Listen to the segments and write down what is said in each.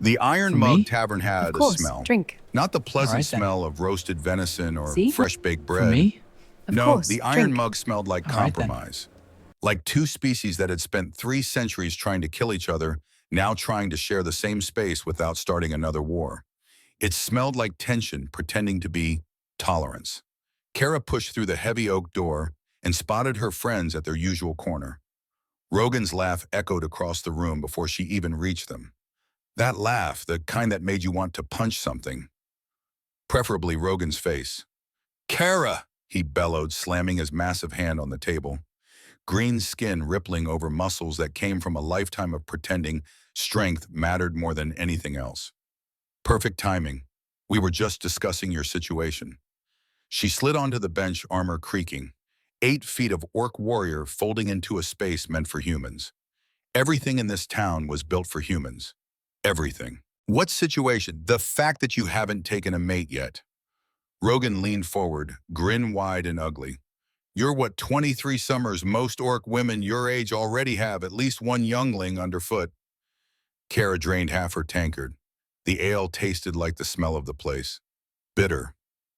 The Iron For Mug me? Tavern had Of a course, smell. drink. Not the pleasant All right, then. smell of roasted venison or See? fresh baked For bread. me? Of No, course, the Iron drink. Mug smelled like All right, then. compromise. Like two species that had spent 3 centuries trying to kill each other, now trying to share the same space without starting another war. It smelled like tension pretending to be tolerance. Kara pushed through the heavy oak door and spotted her friends at their usual corner. Rogan's laugh echoed across the room before she even reached them. That laugh, the kind that made you want to punch something. Preferably Rogan's face. "Kara!" he bellowed, slamming his massive hand on the table. Green skin rippling over muscles that came from a lifetime of pretending strength mattered more than anything else. "Perfect timing. We were just discussing your situation." She slid onto the bench, armor creaking. 8 feet of orc warrior folding into a space meant for humans. Everything in this town was built for humans. Everything. What situation? The fact that you haven't taken a mate yet. Rogan leaned forward, grin wide and ugly. "You're what 23 summers most orc women your age already have at least one youngling underfoot." Kara drained half her tankard. The ale tasted like the smell of the place. Bitter.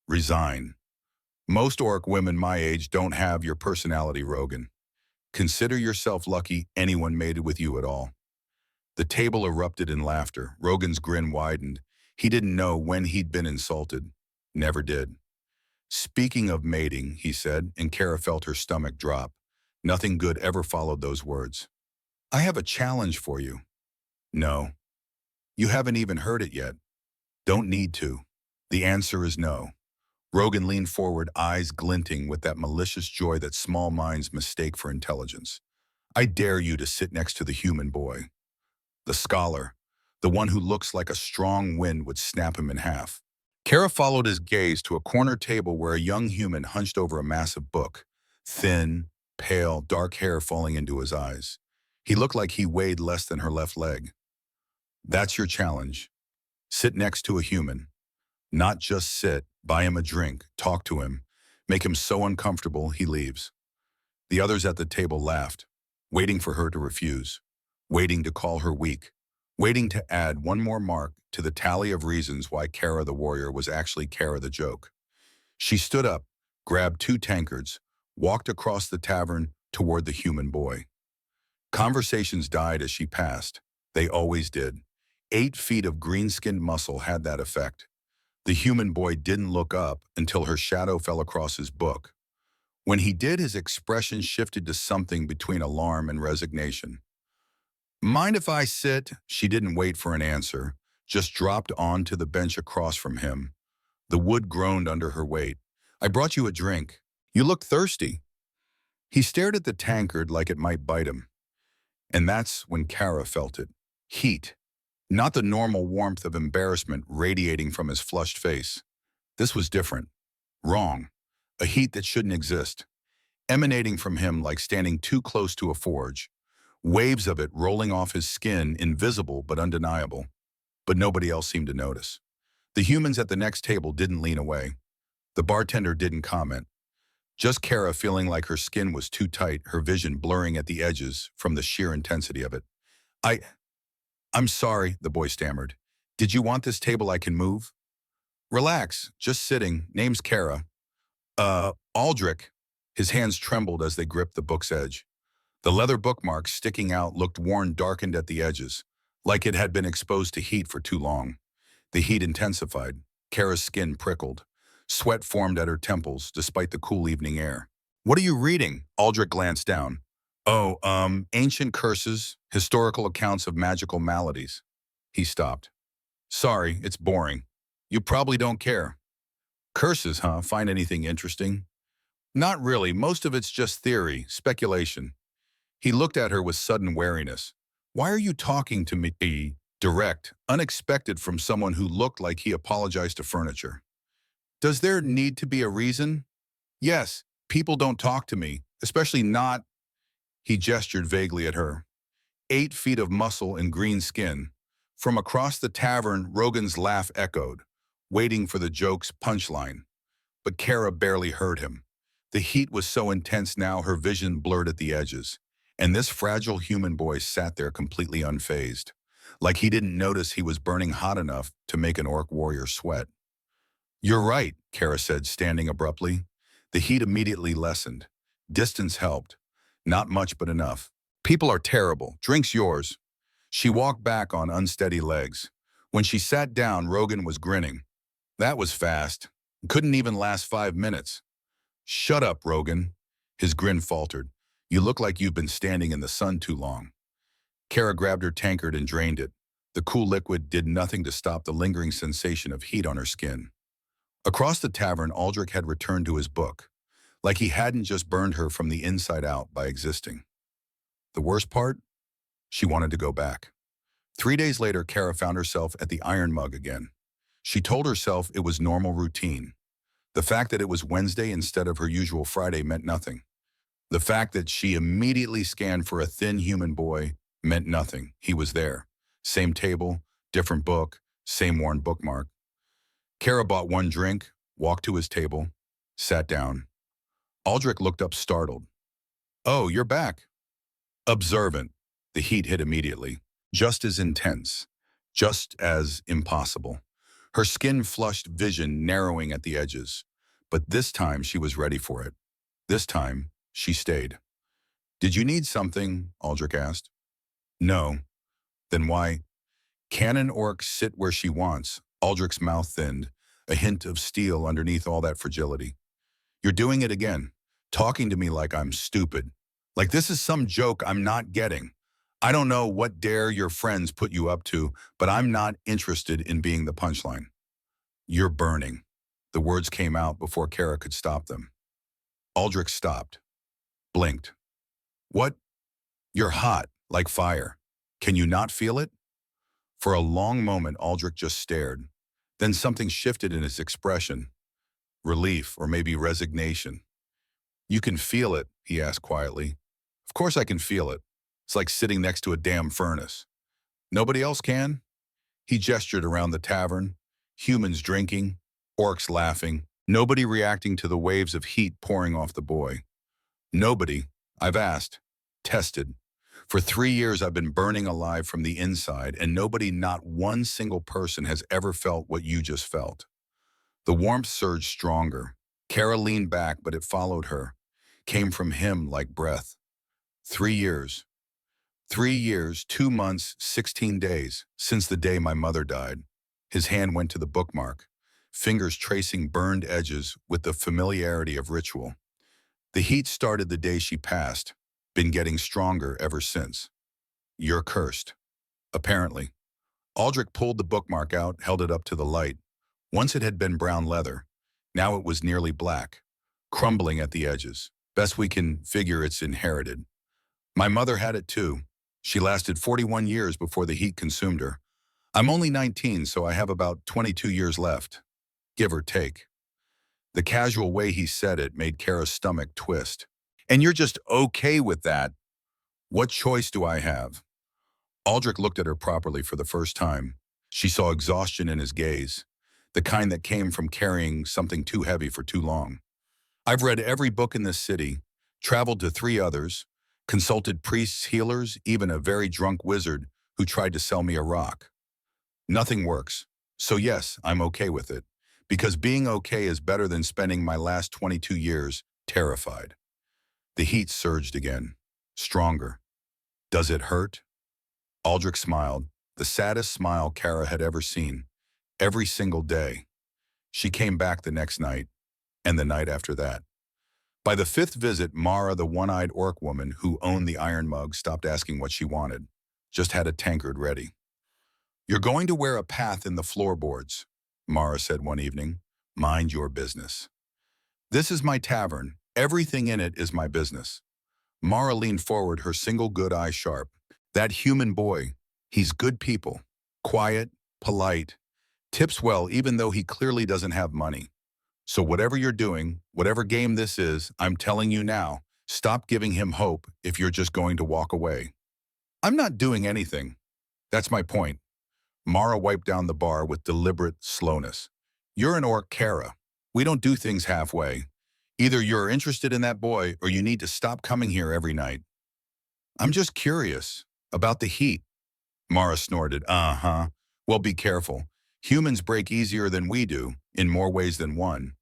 Resigned. "Most orc women my age don't have your personality, Rogan. Consider yourself lucky anyone mated with you at all." The table erupted in laughter. Rogan's grin widened. He didn't know when he'd been insulted. Never did. "Speaking of mating," he said, and Kara felt her stomach drop. Nothing good ever followed those words. "I have a challenge for you." "No. You haven't even heard it yet." "Don't need to." The answer is no. Rogan leaned forward, eyes glinting with that malicious joy that small minds mistake for intelligence. "I dare you to sit next to the human boy. The scholar, the one who looks like a strong wind would snap him in half." Kara followed his gaze to a corner table where a young human hunched over a massive book. Thin, pale, dark hair falling into his eyes. He looked like he weighed less than her left leg. "That's your challenge. Sit next to a human. Not just sit, buy him a drink, talk to him, make him so uncomfortable he leaves." The others at the table laughed, waiting for her to refuse, waiting to call her weak, waiting to add one more mark to the tally of reasons why Kara the warrior was actually Kara the joke. She stood up, grabbed 2 tankards, walked across the tavern toward the human boy. Conversations died as she passed. They always did. 8 feet of green-skinned muscle had that effect. The human boy didn't look up until her shadow fell across his book. When he did, his expression shifted to something between alarm and resignation. "Mind if I sit?" She didn't wait for an answer, just dropped onto the bench across from him. The wood groaned under her weight. "I brought you a drink. You look thirsty." He stared at the tankard like it might bite him. And that's when Kara felt it. Heat. Not the normal warmth of embarrassment radiating from his flushed face. This was different. Wrong. A heat that shouldn't exist. Emanating from him like standing too close to a forge. Waves of it rolling off his skin, invisible but undeniable. But nobody else seemed to notice. The humans at the next table didn't lean away. The bartender didn't comment. Just Kara feeling like her skin was too tight, her vision blurring at the edges from the sheer intensity of it. I'm sorry," the boy stammered. "Did you want this table I can move?" "Relax, just sitting. Name's Kara." Aldrich." His hands trembled as they gripped the book's edge. The leather bookmark sticking out looked worn, darkened at the edges, like it had been exposed to heat for too long. The heat intensified. Kara's skin prickled. Sweat formed at her temples, despite the cool evening air. "What are you reading?" Aldrich glanced down. "Oh, ancient curses, historical accounts of magical maladies." He stopped. "Sorry, it's boring. You probably don't care." "Curses, huh? Find anything interesting?" "Not really. Most of it's just theory, speculation." He looked at her with sudden wariness. "Why are you talking to me direct, unexpected from someone who looked like he apologized to furniture?" "Does there need to be a reason?" "Yes, people don't talk to me, especially not." He gestured vaguely at her. 8 feet of muscle and green skin. From across the tavern, Rogan's laugh echoed, waiting for the joke's punchline. But Kara barely heard him. The heat was so intense now her vision blurred at the edges, and this fragile human boy sat there completely unfazed. like he didn't notice he was burning hot enough to make an orc warrior sweat. "You're right," Kara said, standing abruptly. The heat immediately lessened. Distance helped. Not much, but enough. "People are terrible. Drink's yours." She walked back on unsteady legs. When she sat down, Rogan was grinning. "That was fast. Couldn't even last 5 minutes." "Shut up, Rogan." His grin faltered. "You look like you've been standing in the sun too long." Kara grabbed her tankard and drained it. The cool liquid did nothing to stop the lingering sensation of heat on her skin. Across the tavern, Aldrich had returned to his book, like he hadn't just burned her from the inside out by existing. The worst part? She wanted to go back. 3 days later, Kara found herself at the Iron Mug again. She told herself it was normal routine. The fact that it was Wednesday instead of her usual Friday meant nothing. The fact that she immediately scanned for a thin human boy meant nothing. He was there. Same table, different book, same worn bookmark. Kara bought one drink, walked to his table, sat down. Aldrich looked up startled. "Oh, you're back." Observant. The heat hit immediately. Just as intense. Just as impossible. Her skin flushed, vision narrowing at the edges. But this time she was ready for it. This time she stayed. "Did you need something?" Aldrich asked. "No." "Then why?" "Can an orc sit where she wants?" Aldrich's mouth thinned, a hint of steel underneath all that fragility. "You're doing it again. Talking to me like I'm stupid. Like this is some joke I'm not getting. I don't know what dare your friends put you up to, but I'm not interested in being the punchline." "You're burning." The words came out before Kara could stop them. Aldrich stopped. Blinked. "What?" "You're hot, like fire. Can you not feel it?" For a long moment, Aldrich just stared. Then something shifted in his expression. Relief, or maybe resignation. "You can feel it?" he asked quietly. "Of course I can feel it. It's like sitting next to a damn furnace." "Nobody else can?" He gestured around the tavern. Humans drinking, orcs laughing, nobody reacting to the waves of heat pouring off the boy. "Nobody. I've asked. Tested. For 3 years I've been burning alive from the inside, and nobody, not one single person, has ever felt what you just felt." The warmth surged stronger. Kara leaned back, but it followed her. Came from him like breath. 3 years. 3 years, 2 months, 16 days, since the day my mother died. His hand went to the bookmark, fingers tracing burned edges with the familiarity of ritual. "The heat started the day she passed, been getting stronger ever since. You're cursed." "Apparently." Aldrich pulled the bookmark out, held it up to the light. Once it had been brown leather. Now it was nearly black, crumbling at the edges. "Best we can figure, it's inherited. My mother had it too. She lasted 41 years before the heat consumed her. I'm only 19, so I have about 22 years left, give or take." The casual way he said it made Kara's stomach twist. "And you're just okay with that? What choice do I have?" Aldrich looked at her properly for the first time. She saw exhaustion in his gaze, the kind that came from carrying something too heavy for too long. "I've read every book in this city, traveled to 3 others, consulted priests, healers, even a very drunk wizard who tried to sell me a rock. Nothing works. So yes, I'm okay with it, because being okay is better than spending my last 22 years terrified." The heat surged again, stronger. "Does it hurt?" Aldrich smiled, the saddest smile Kara had ever seen. "Every single day." She came back the next night, and the night after that. By the 5th visit, Mara, the one-eyed orc woman who owned the Iron Mug, stopped asking what she wanted, just had a tankard ready. "You're going to wear a path in the floorboards," Mara said one evening. "Mind your business. This is my tavern. Everything in it is my business." Mara leaned forward, her single good eye sharp. "That human boy, he's good people. Quiet, polite, tips well even though he clearly doesn't have money. So whatever you're doing, whatever game this is, I'm telling you now, stop giving him hope if you're just going to walk away." "I'm not doing anything. That's my point." Mara wiped down the bar with deliberate slowness. "You're an orc, Kara. We don't do things halfway. Either you're interested in that boy or you need to stop coming here every night." "I'm just curious about the heat." Mara snorted. Uh-huh. Well, be careful. Humans break easier than we do, in more ways than one.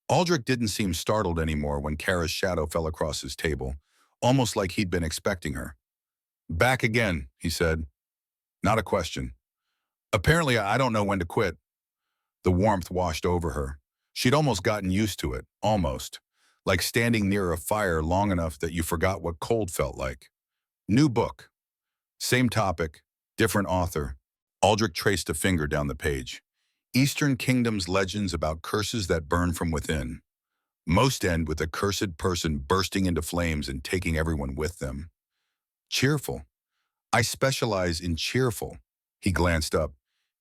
Aldrich didn't seem startled anymore when Kara's shadow fell across his table, almost like he'd been expecting her. Back again, he said. Not a question. Apparently, I don't know when to quit. The warmth washed over her. She'd almost gotten used to it, almost. Like standing near a fire long enough that you forgot what cold felt like. New book. Same topic, different author. Aldrich traced a finger down the page. Eastern Kingdom's legends about curses that burn from within. Most end with a cursed person bursting into flames and taking everyone with them. Cheerful. I specialize in cheerful. He glanced up.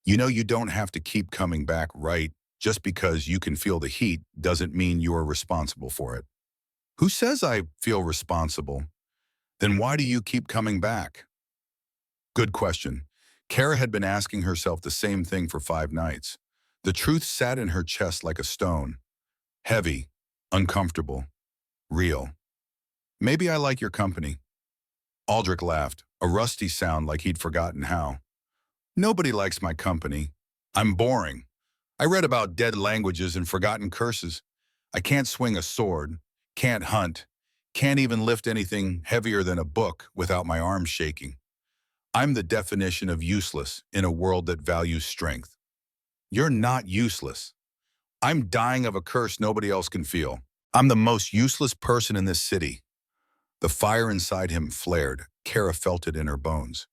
You know you don't have to keep coming back, right? Just because you can feel the heat doesn't mean you're responsible for it. Who says I feel responsible? Then why do you keep coming back? Good question. Kara had been asking herself the same thing for 5 nights. The truth sat in her chest like a stone. Heavy, uncomfortable, real. Maybe I like your company. Aldrich laughed, a rusty sound like he'd forgotten how. Nobody likes my company. I'm boring. I read about dead languages and forgotten curses. I can't swing a sword, can't hunt, can't even lift anything heavier than a book without my arms shaking. I'm the definition of useless in a world that values strength. You're not useless. I'm dying of a curse nobody else can feel. I'm the most useless person in this city. The fire inside him flared. Kara felt it in her bones.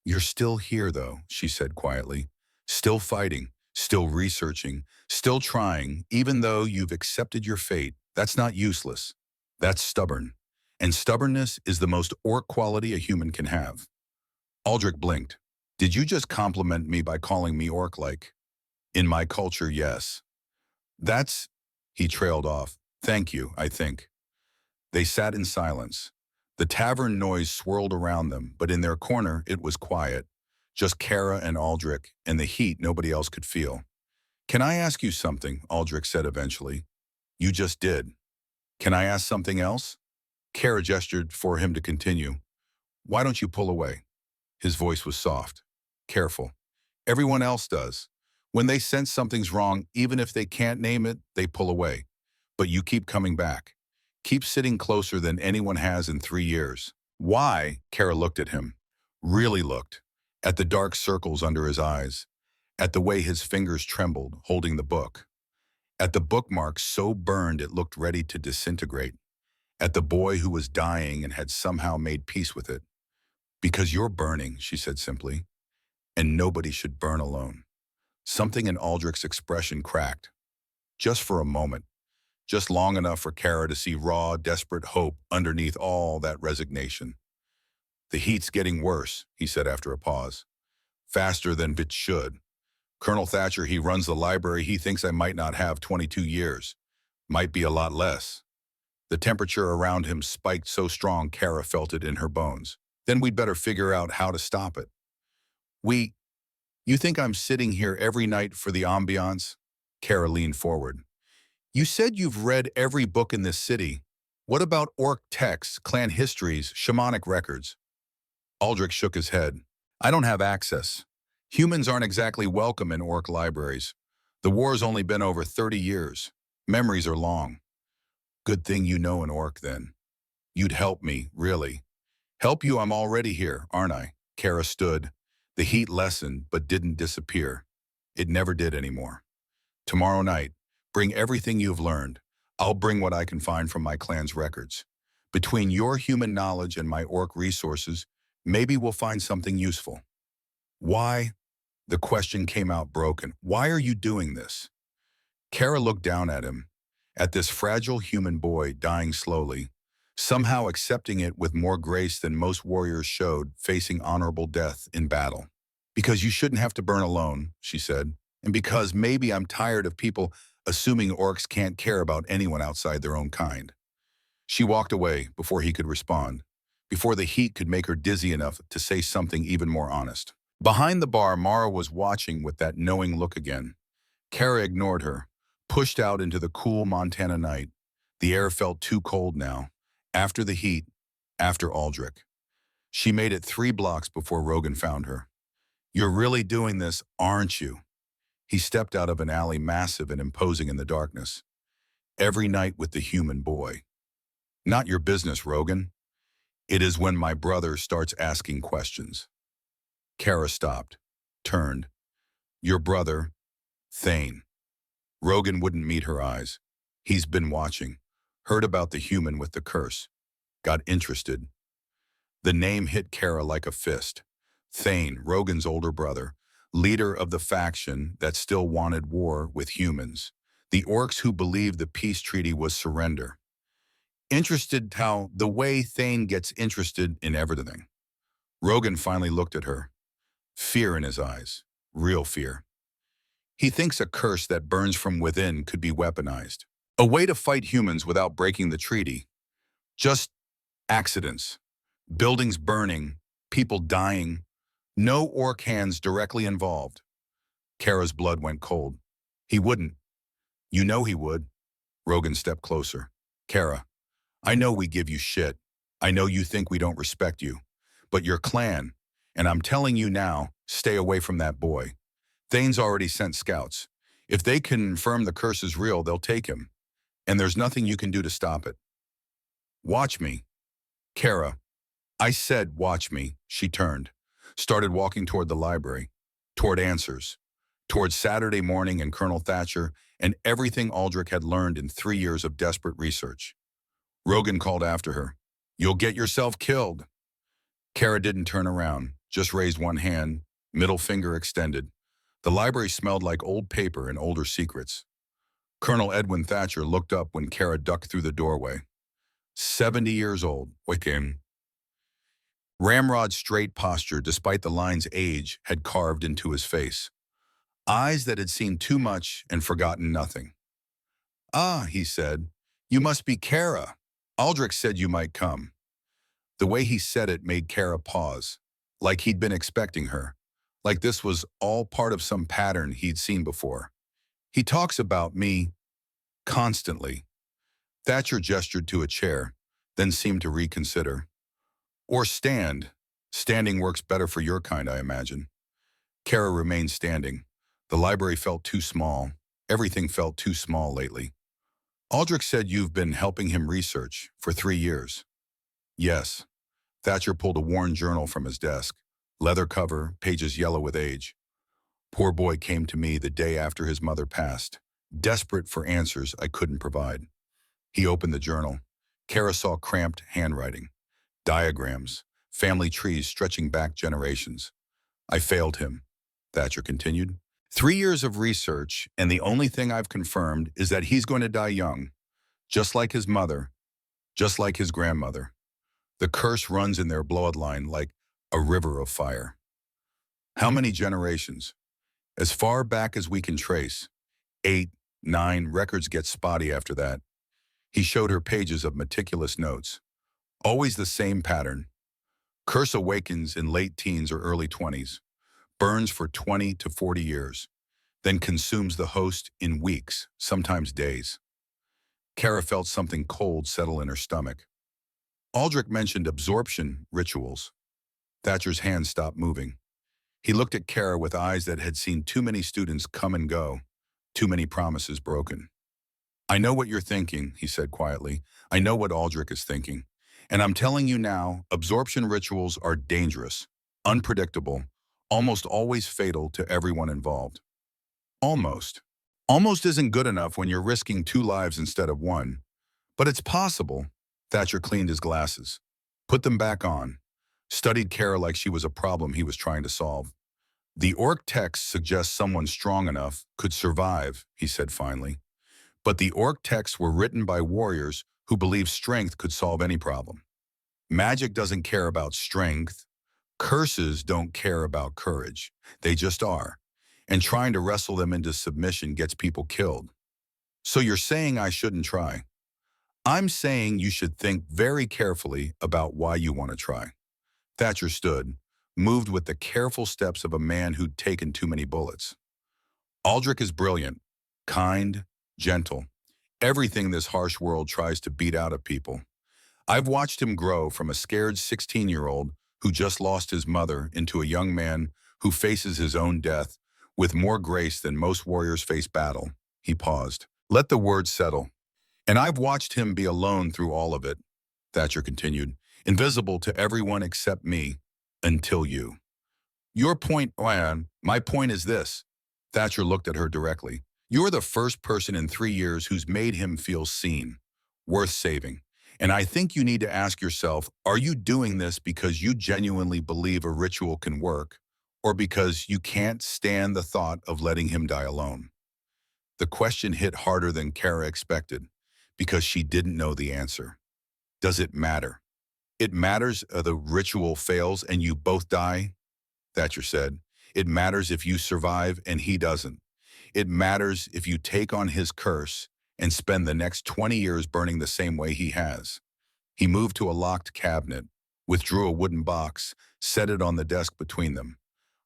You're still here, though, she said quietly. Still fighting, still researching, still trying, even though you've accepted your fate. That's not useless. That's stubborn. And stubbornness is the most orc quality a human can have. Aldrich blinked. Did you just compliment me by calling me orc-like? In my culture, yes. That's, he trailed off. Thank you, I think. They sat in silence. The tavern noise swirled around them, but in their corner it was quiet. Just Kara and Aldrich, and the heat nobody else could feel. Can I ask you something? Aldrich said eventually. You just did. Can I ask something else? Kara gestured for him to continue. Why don't you pull away? His voice was soft. Careful. Everyone else does. When they sense something's wrong, even if they can't name it, they pull away. But you keep coming back. Keep sitting closer than anyone has in 3 years. Why? Kara looked at him. Really looked. At the dark circles under his eyes. At the way his fingers trembled, holding the book. At the bookmark so burned it looked ready to disintegrate. At the boy who was dying and had somehow made peace with it. Because you're burning, she said simply. And nobody should burn alone. Something in Aldrich's expression cracked. Just for a moment. Just long enough for Kara to see raw, desperate hope underneath all that resignation. The heat's getting worse, he said after a pause. Faster than it should. Colonel Thatcher, he runs the library. He thinks I might not have 22 years. Might be a lot less. The temperature around him spiked so strong Kara felt it in her bones. Then we'd better figure out how to stop it. You think I'm sitting here every night for the ambiance? Kara leaned forward. You said you've read every book in this city. What about orc texts, clan histories, shamanic records? Aldrich shook his head. I don't have access. Humans aren't exactly welcome in orc libraries. The war's only been over 30 years. Memories are long. Good thing you know an orc, then. You'd help me, really. Help you, I'm already here, aren't I? Kara stood. The heat lessened, but didn't disappear. It never did anymore. Tomorrow night, bring everything you've learned. I'll bring what I can find from my clan's records. Between your human knowledge and my orc resources, maybe we'll find something useful. Why? The question came out broken. Why are you doing this? Kara looked down at him, at this fragile human boy dying slowly, somehow accepting it with more grace than most warriors showed facing honorable death in battle. Because you shouldn't have to burn alone, she said, and because maybe I'm tired of people assuming orcs can't care about anyone outside their own kind. She walked away before he could respond, before the heat could make her dizzy enough to say something even more honest. Behind the bar, Mara was watching with that knowing look again. Kara ignored her, pushed out into the cool Montana night. The air felt too cold now. After the heat, after Aldrich. She made it 3 blocks before Rogan found her. You're really doing this, aren't you? He stepped out of an alley massive and imposing in the darkness. Every night with the human boy. Not your business, Rogan. It is when my brother starts asking questions. Kara stopped, turned. Your brother, Thane. Rogan wouldn't meet her eyes. He's been watching, heard about the human with the curse, got interested. The name hit Kara like a fist. Thane, Rogan's older brother, leader of the faction that still wanted war with humans. The orcs who believed the peace treaty was surrender. Interested how the way Thane gets interested in everything. Rogan finally looked at her. Fear in his eyes. Real fear. He thinks a curse that burns from within could be weaponized. A way to fight humans without breaking the treaty. Just accidents. Buildings burning. People dying. No orc hands directly involved. Kara's blood went cold. He wouldn't. You know he would. Rogan stepped closer. Kara, I know we give you shit. I know you think we don't respect you. But your clan, and I'm telling you now, stay away from that boy. Thane's already sent scouts. If they confirm the curse is real, they'll take him. And there's nothing you can do to stop it. Watch me. Kara, I said watch me. She turned, started walking toward the library, toward answers, toward Saturday morning and Colonel Thatcher and everything Aldrich had learned in 3 years of desperate research. Rogan called after her. You'll get yourself killed. Kara didn't turn around, just raised one hand, middle finger extended. The library smelled like old paper and older secrets. Colonel Edwin Thatcher looked up when Kara ducked through the doorway. 70 years old, Wickham. Ramrod's straight posture, despite the line's age, had carved into his face. Eyes that had seen too much and forgotten nothing. Ah, he said, you must be Kara. Aldrich said you might come. The way he said it made Kara pause, like he'd been expecting her, like this was all part of some pattern he'd seen before. He talks about me constantly. Thatcher gestured to a chair, then seemed to reconsider. Or stand. Standing works better for your kind, I imagine. Kara remained standing. The library felt too small. Everything felt too small lately. Aldrich said you've been helping him research for 3 years. Yes. Thatcher pulled a worn journal from his desk. Leather cover, pages yellow with age. Poor boy came to me the day after his mother passed, desperate for answers I couldn't provide. He opened the journal. Kara saw cramped handwriting, diagrams, family trees stretching back generations. I failed him, Thatcher continued. 3 years of research, and the only thing I've confirmed is that he's going to die young, just like his mother, just like his grandmother. The curse runs in their bloodline like a river of fire. How many generations? As far back as we can trace. 8, 9, records get spotty after that. He showed her pages of meticulous notes. Always the same pattern. Curse awakens in late teens or early 20s, burns for 20 to 40 years, then consumes the host in weeks, sometimes days. Kara felt something cold settle in her stomach. Aldrich mentioned absorption rituals. Thatcher's hand stopped moving. He looked at Kara with eyes that had seen too many students come and go, too many promises broken. I know what you're thinking, he said quietly. I know what Aldrich is thinking. And I'm telling you now, absorption rituals are dangerous, unpredictable, almost always fatal to everyone involved. Almost. Almost isn't good enough when you're risking 2 lives instead of 1. But it's possible. Thatcher cleaned his glasses, put them back on, studied Kara like she was a problem he was trying to solve. The orc text suggests someone strong enough could survive, he said finally. But the orc texts were written by warriors who believed strength could solve any problem. Magic doesn't care about strength. Curses don't care about courage. They just are. And trying to wrestle them into submission gets people killed. So you're saying I shouldn't try? I'm saying you should think very carefully about why you want to try. Thatcher stood, moved with the careful steps of a man who'd taken too many bullets. Aldrich is brilliant, kind, gentle. Everything this harsh world tries to beat out of people. I've watched him grow from a scared 16-year-old who just lost his mother into a young man who faces his own death with more grace than most warriors face battle. He paused. Let the words settle. And I've watched him be alone through all of it, Thatcher continued, invisible to everyone except me, until you. Your point, my point is this. Thatcher looked at her directly. You're the first person in 3 years who's made him feel seen, worth saving. And I think you need to ask yourself, are you doing this because you genuinely believe a ritual can work, or because you can't stand the thought of letting him die alone? The question hit harder than Kara expected, because she didn't know the answer. Does it matter? It matters if the ritual fails and you both die, Thatcher said. It matters if you survive and he doesn't. It matters if you take on his curse and spend the next 20 years burning the same way he has. He moved to a locked cabinet, withdrew a wooden box, set it on the desk between them.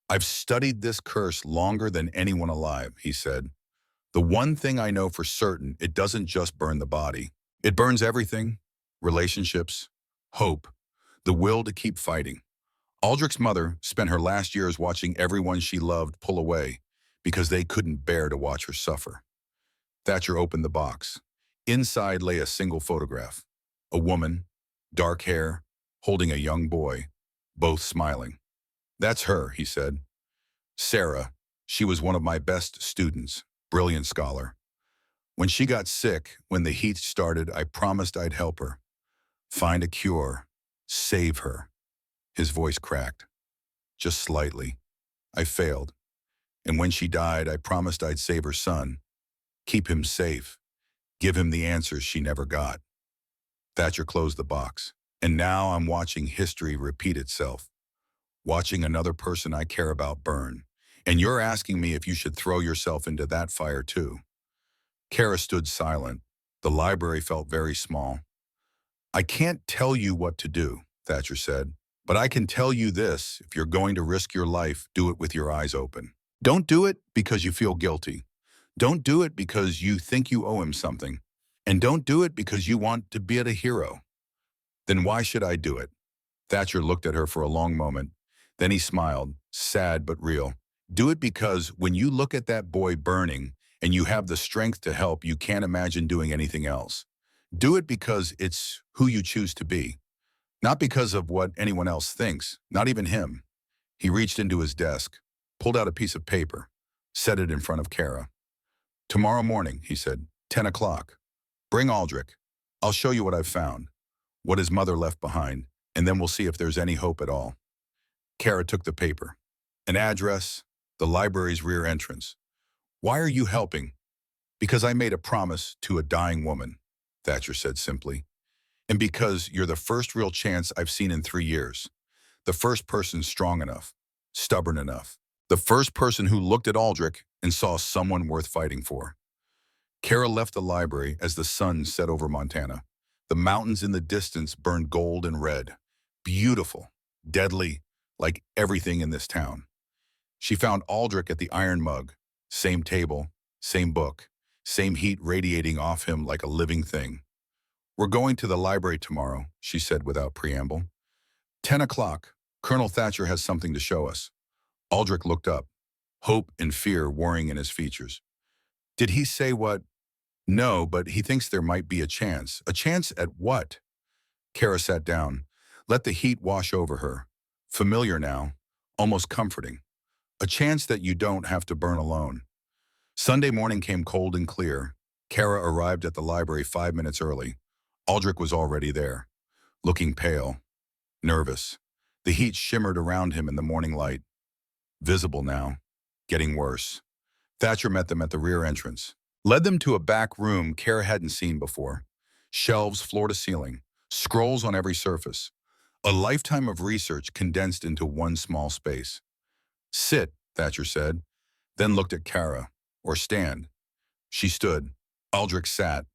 I've studied this curse longer than anyone alive, he said. The one thing I know for certain, it doesn't just burn the body. It burns everything: relationships, hope, the will to keep fighting. Aldrich's mother spent her last years watching everyone she loved pull away because they couldn't bear to watch her suffer. Thatcher opened the box. Inside lay a single photograph. A woman, dark hair, holding a young boy, both smiling. That's her, he said. Sarah. She was one of my best students, brilliant scholar. When she got sick, when the heat started, I promised I'd help her. Find a cure. Save her. His voice cracked. Just slightly. I failed. And when she died, I promised I'd save her son. Keep him safe. Give him the answers she never got. Thatcher closed the box. And now I'm watching history repeat itself. Watching another person I care about burn. And you're asking me if you should throw yourself into that fire too. Kara stood silent. The library felt very small. I can't tell you what to do, Thatcher said. But I can tell you this: if you're going to risk your life, do it with your eyes open. Don't do it because you feel guilty. Don't do it because you think you owe him something. And don't do it because you want to be a hero. Then why should I do it? Thatcher looked at her for a long moment. Then he smiled, sad but real. Do it because when you look at that boy burning and you have the strength to help, you can't imagine doing anything else. Do it because it's who you choose to be. Not because of what anyone else thinks, not even him. He reached into his desk, pulled out a piece of paper, set it in front of Kara. Tomorrow morning, he said, 10 o'clock. Bring Aldrich. I'll show you what I've found, what his mother left behind, and then we'll see if there's any hope at all. Kara took the paper. An address, the library's rear entrance. Why are you helping? Because I made a promise to a dying woman, Thatcher said simply. And because you're the first real chance I've seen in 3 years. The first person strong enough, stubborn enough. The first person who looked at Aldrich and saw someone worth fighting for. Kara left the library as the sun set over Montana. The mountains in the distance burned gold and red. Beautiful, deadly, like everything in this town. She found Aldrich at the iron mug. Same table, same book, same heat radiating off him like a living thing. We're going to the library tomorrow, she said without preamble. 10 o'clock. Colonel Thatcher has something to show us. Aldrich looked up, hope and fear warring in his features. Did he say what? No, but he thinks there might be a chance. A chance at what? Kara sat down. Let the heat wash over her. Familiar now, almost comforting. A chance that you don't have to burn alone. Sunday morning came cold and clear. Kara arrived at the library 5 minutes early. Aldrich was already there, looking pale, nervous. The heat shimmered around him in the morning light. Visible now, getting worse. Thatcher met them at the rear entrance. Led them to a back room Kara hadn't seen before. Shelves floor to ceiling, scrolls on every surface. A lifetime of research condensed into one small space. Sit, Thatcher said, then looked at Kara, or stand. She stood. Aldrich sat.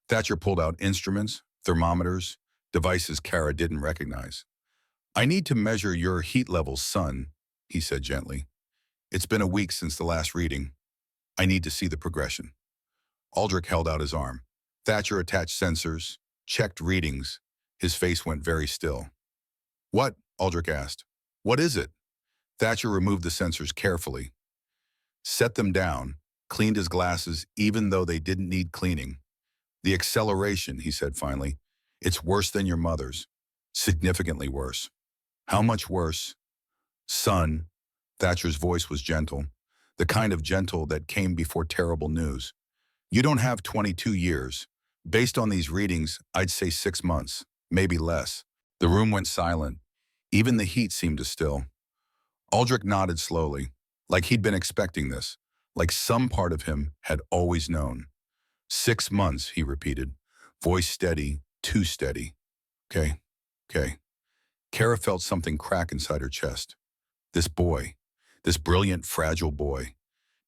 Thatcher pulled out instruments, thermometers, devices Kara didn't recognize. I need to measure your heat levels, son, he said gently. It's been a week since the last reading. I need to see the progression. Aldrich held out his arm. Thatcher attached sensors, checked readings. His face went very still. What? Aldrich asked. What is it? Thatcher removed the sensors carefully, set them down, cleaned his glasses even though they didn't need cleaning. The acceleration, he said finally. It's worse than your mother's. Significantly worse. How much worse? Son, Thatcher's voice was gentle, the kind of gentle that came before terrible news. You don't have 22 years. Based on these readings, I'd say 6 months, maybe less. The room went silent. Even the heat seemed to still. Aldrich nodded slowly, like he'd been expecting this, like some part of him had always known. 6 months, he repeated, voice steady, too steady. Okay, okay. Kara felt something crack inside her chest. This boy, this brilliant, fragile boy,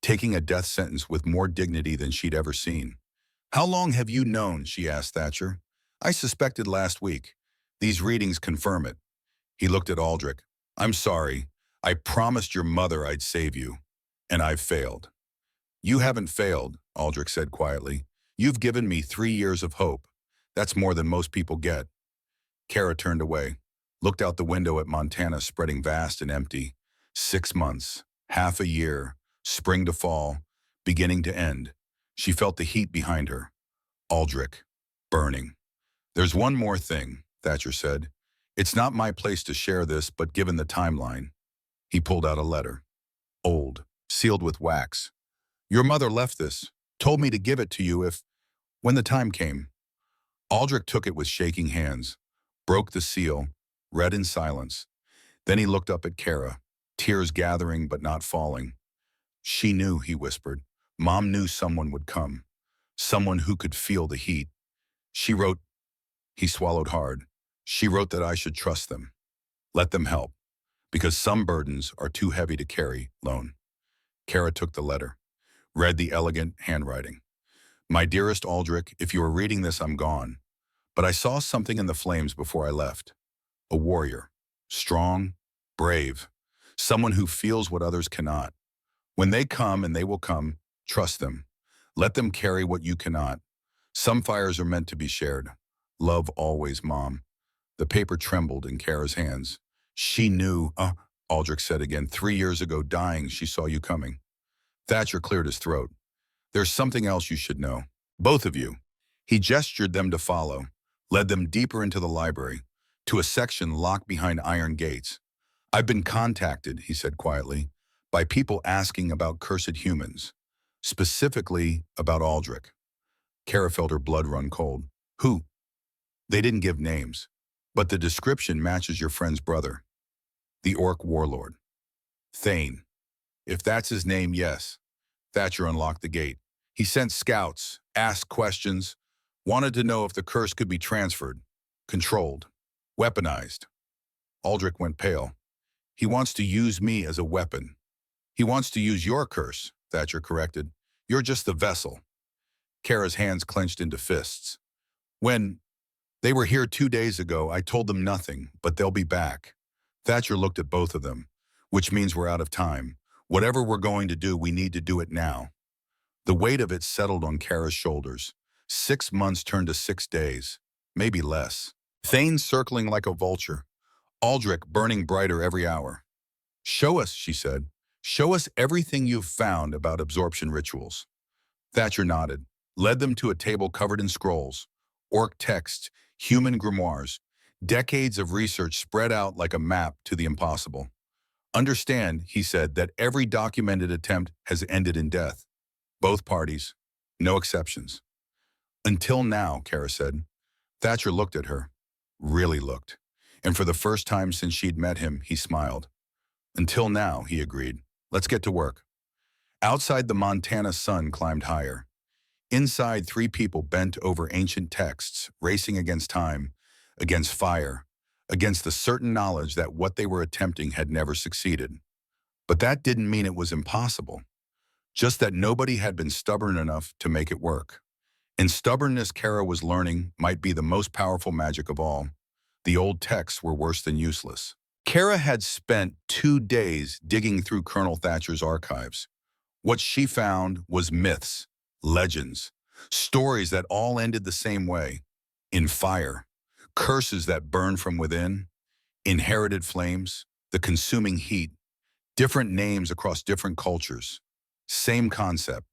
taking a death sentence with more dignity than she'd ever seen. How long have you known, she asked Thatcher. I suspected last week. These readings confirm it. He looked at Aldrich. I'm sorry. I promised your mother I'd save you, and I've failed. You haven't failed, Aldrich said quietly. You've given me 3 years of hope. That's more than most people get. Kara turned away, looked out the window at Montana spreading vast and empty. 6 months, half a year, spring to fall, beginning to end. She felt the heat behind her. Aldrich, burning. There's one more thing, Thatcher said. It's not my place to share this, but given the timeline. He pulled out a letter. Old, sealed with wax. Your mother left this, told me to give it to you when the time came. Aldrich took it with shaking hands, broke the seal, read in silence. Then he looked up at Kara, tears gathering but not falling. She knew, he whispered. Mom knew someone would come, someone who could feel the heat. She wrote, he swallowed hard. She wrote that I should trust them, let them help, because some burdens are too heavy to carry alone. Kara took the letter, read the elegant handwriting. My dearest Aldrich, if you are reading this, I'm gone. But I saw something in the flames before I left. A warrior, strong, brave, someone who feels what others cannot. When they come, and they will come, trust them. Let them carry what you cannot. Some fires are meant to be shared. Love always, Mom. The paper trembled in Kara's hands. She knew, Aldrich said again, 3 years ago dying, she saw you coming. Thatcher cleared his throat. There's something else you should know. Both of you. He gestured them to follow, led them deeper into the library, to a section locked behind iron gates. I've been contacted, he said quietly, by people asking about cursed humans, specifically about Aldrich. Kara felt her blood run cold. Who? They didn't give names, but the description matches your friend's brother, the orc warlord. Thane. If that's his name, yes. Thatcher unlocked the gate. He sent scouts, asked questions, wanted to know if the curse could be transferred, controlled, weaponized. Aldrich went pale. He wants to use me as a weapon. He wants to use your curse, Thatcher corrected. You're just the vessel. Kara's hands clenched into fists. When they were here 2 days ago, I told them nothing, but they'll be back. Thatcher looked at both of them, which means we're out of time. Whatever we're going to do, we need to do it now. The weight of it settled on Kara's shoulders. 6 months turned to 6 days, maybe less. Thane circling like a vulture. Aldrich burning brighter every hour. Show us, she said. Show us everything you've found about absorption rituals. Thatcher nodded, led them to a table covered in scrolls, orc texts, human grimoires, decades of research spread out like a map to the impossible. Understand, he said, that every documented attempt has ended in death. Both parties, no exceptions. Until now, Kara said. Thatcher looked at her, really looked. And for the first time since she'd met him, he smiled. Until now, he agreed. Let's get to work. Outside, the Montana sun climbed higher. Inside, 3 people bent over ancient texts, racing against time, against fire, against the certain knowledge that what they were attempting had never succeeded. But that didn't mean it was impossible, just that nobody had been stubborn enough to make it work. And stubbornness, Kara was learning, might be the most powerful magic of all. The old texts were worse than useless. Kara had spent 2 days digging through Colonel Thatcher's archives. What she found was myths, legends, stories that all ended the same way, in fire, curses that burned from within. Inherited flames, the consuming heat, different names across different cultures. Same concept,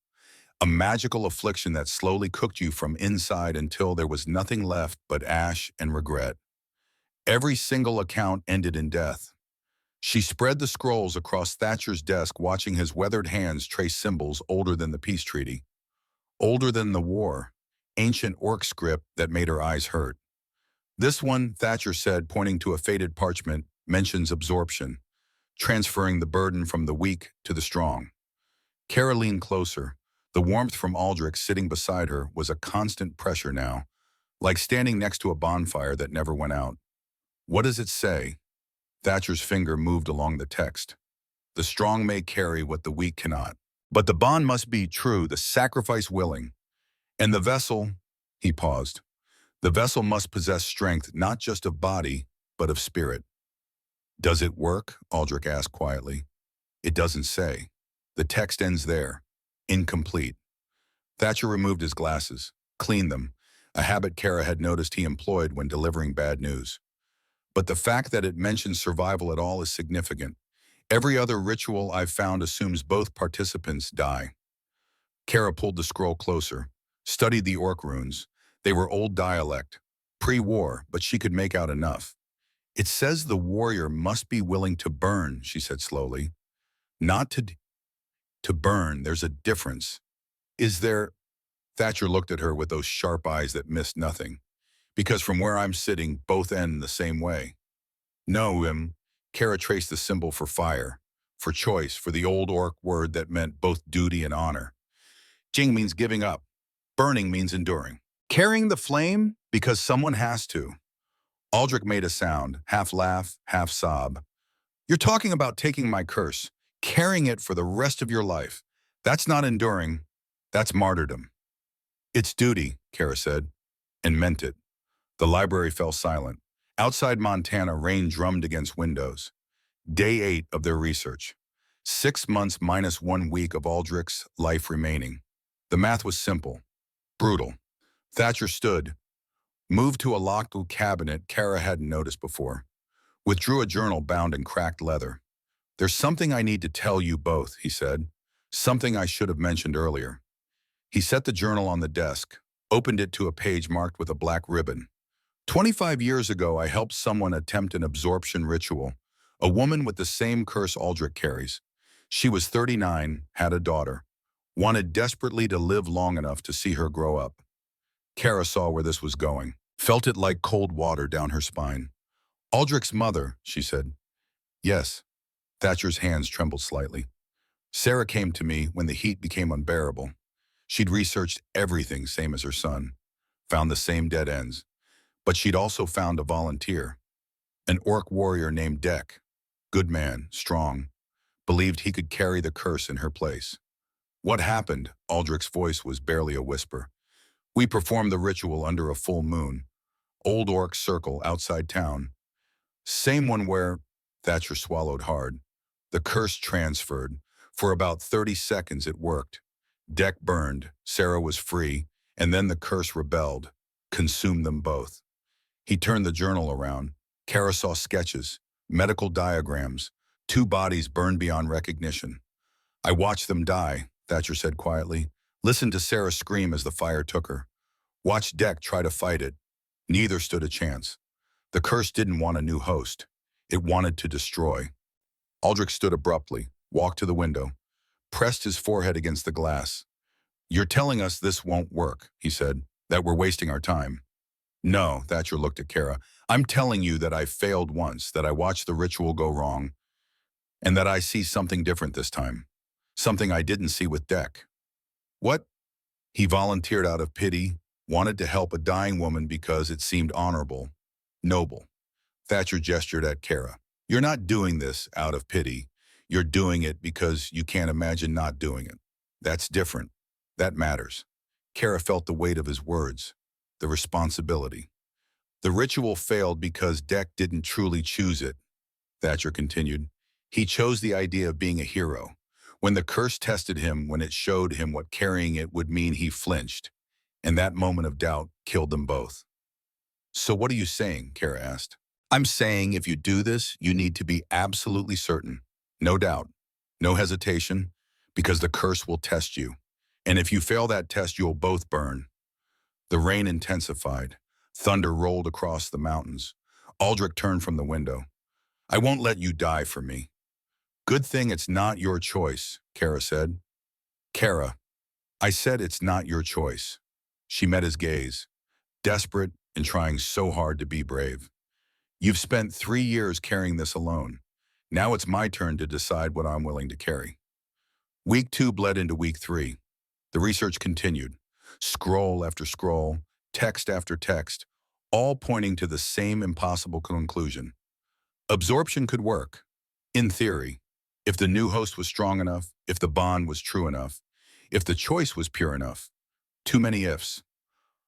a magical affliction that slowly cooked you from inside until there was nothing left but ash and regret. Every single account ended in death. She spread the scrolls across Thatcher's desk, watching his weathered hands trace symbols older than the peace treaty, older than the war, ancient orc script that made her eyes hurt. This one, Thatcher said, pointing to a faded parchment, mentions absorption, transferring the burden from the weak to the strong. Kara leaned closer. The warmth from Aldrich sitting beside her was a constant pressure now, like standing next to a bonfire that never went out. What does it say? Thatcher's finger moved along the text. The strong may carry what the weak cannot. But the bond must be true, the sacrifice willing. And the vessel, he paused. The vessel must possess strength not just of body, but of spirit. Does it work? Aldrich asked quietly. It doesn't say. The text ends there. Incomplete. Thatcher removed his glasses, cleaned them, a habit Kara had noticed he employed when delivering bad news. But the fact that it mentions survival at all is significant. Every other ritual I've found assumes both participants die. Kara pulled the scroll closer, studied the orc runes. They were old dialect, pre-war, but she could make out enough. It says the warrior must be willing to burn, she said slowly. Not to burn, there's a difference. Is there? Thatcher looked at her with those sharp eyes that missed nothing. Because from where I'm sitting, both end the same way. No, Kara traced the symbol for fire, for choice, for the old orc word that meant both duty and honor. Jing means giving up. Burning means enduring. Carrying the flame because someone has to. Aldrich made a sound, half laugh, half sob. You're talking about taking my curse, carrying it for the rest of your life. That's not enduring. That's martyrdom. It's duty, Kara said, and meant it. The library fell silent. Outside Montana, rain drummed against windows. Day 8 of their research. 6 months minus 1 week of Aldrich's life remaining. The math was simple, brutal. Thatcher stood, moved to a locked cabinet Kara hadn't noticed before, withdrew a journal bound in cracked leather. There's something I need to tell you both, he said. Something I should have mentioned earlier. He set the journal on the desk, opened it to a page marked with a black ribbon. 25 years ago, I helped someone attempt an absorption ritual, a woman with the same curse Aldrich carries. She was 39, had a daughter, wanted desperately to live long enough to see her grow up. Kara saw where this was going, felt it like cold water down her spine. Aldrich's mother, she said. Yes. Thatcher's hands trembled slightly. Sarah came to me when the heat became unbearable. She'd researched everything, same as her son, found the same dead ends. But she'd also found a volunteer, an orc warrior named Deck. Good man, strong, believed he could carry the curse in her place. What happened? Aldrich's voice was barely a whisper. We performed the ritual under a full moon. Old orc circle outside town. Same one where, Thatcher swallowed hard. The curse transferred. For about 30 seconds it worked. Deck burned, Sarah was free, and then the curse rebelled, consumed them both. He turned the journal around. Kara saw sketches, medical diagrams, 2 bodies burned beyond recognition. I watched them die, Thatcher said quietly. Listened to Sarah scream as the fire took her. Watched Deck try to fight it. Neither stood a chance. The curse didn't want a new host. It wanted to destroy. Aldrich stood abruptly, walked to the window, pressed his forehead against the glass. You're telling us this won't work, he said, that we're wasting our time. No, Thatcher looked at Kara. I'm telling you that I failed once, that I watched the ritual go wrong, and that I see something different this time. Something I didn't see with Deck. What? He volunteered out of pity, wanted to help a dying woman because it seemed honorable, noble. Thatcher gestured at Kara. You're not doing this out of pity. You're doing it because you can't imagine not doing it. That's different. That matters. Kara felt the weight of his words, the responsibility. The ritual failed because Deck didn't truly choose it, Thatcher continued. He chose the idea of being a hero. When the curse tested him, when it showed him what carrying it would mean, he flinched. And that moment of doubt killed them both. So what are you saying? Kara asked. I'm saying if you do this, you need to be absolutely certain. No doubt. No hesitation, because the curse will test you. And if you fail that test, you'll both burn. The rain intensified. Thunder rolled across the mountains. Aldrich turned from the window. I won't let you die for me. Good thing it's not your choice, Kara said. Kara, I said it's not your choice. She met his gaze, desperate and trying so hard to be brave. You've spent 3 years carrying this alone. Now it's my turn to decide what I'm willing to carry. Week 2 bled into week 3. The research continued. Scroll after scroll, text after text, all pointing to the same impossible conclusion. Absorption could work, in theory, if the new host was strong enough, if the bond was true enough, if the choice was pure enough. Too many ifs.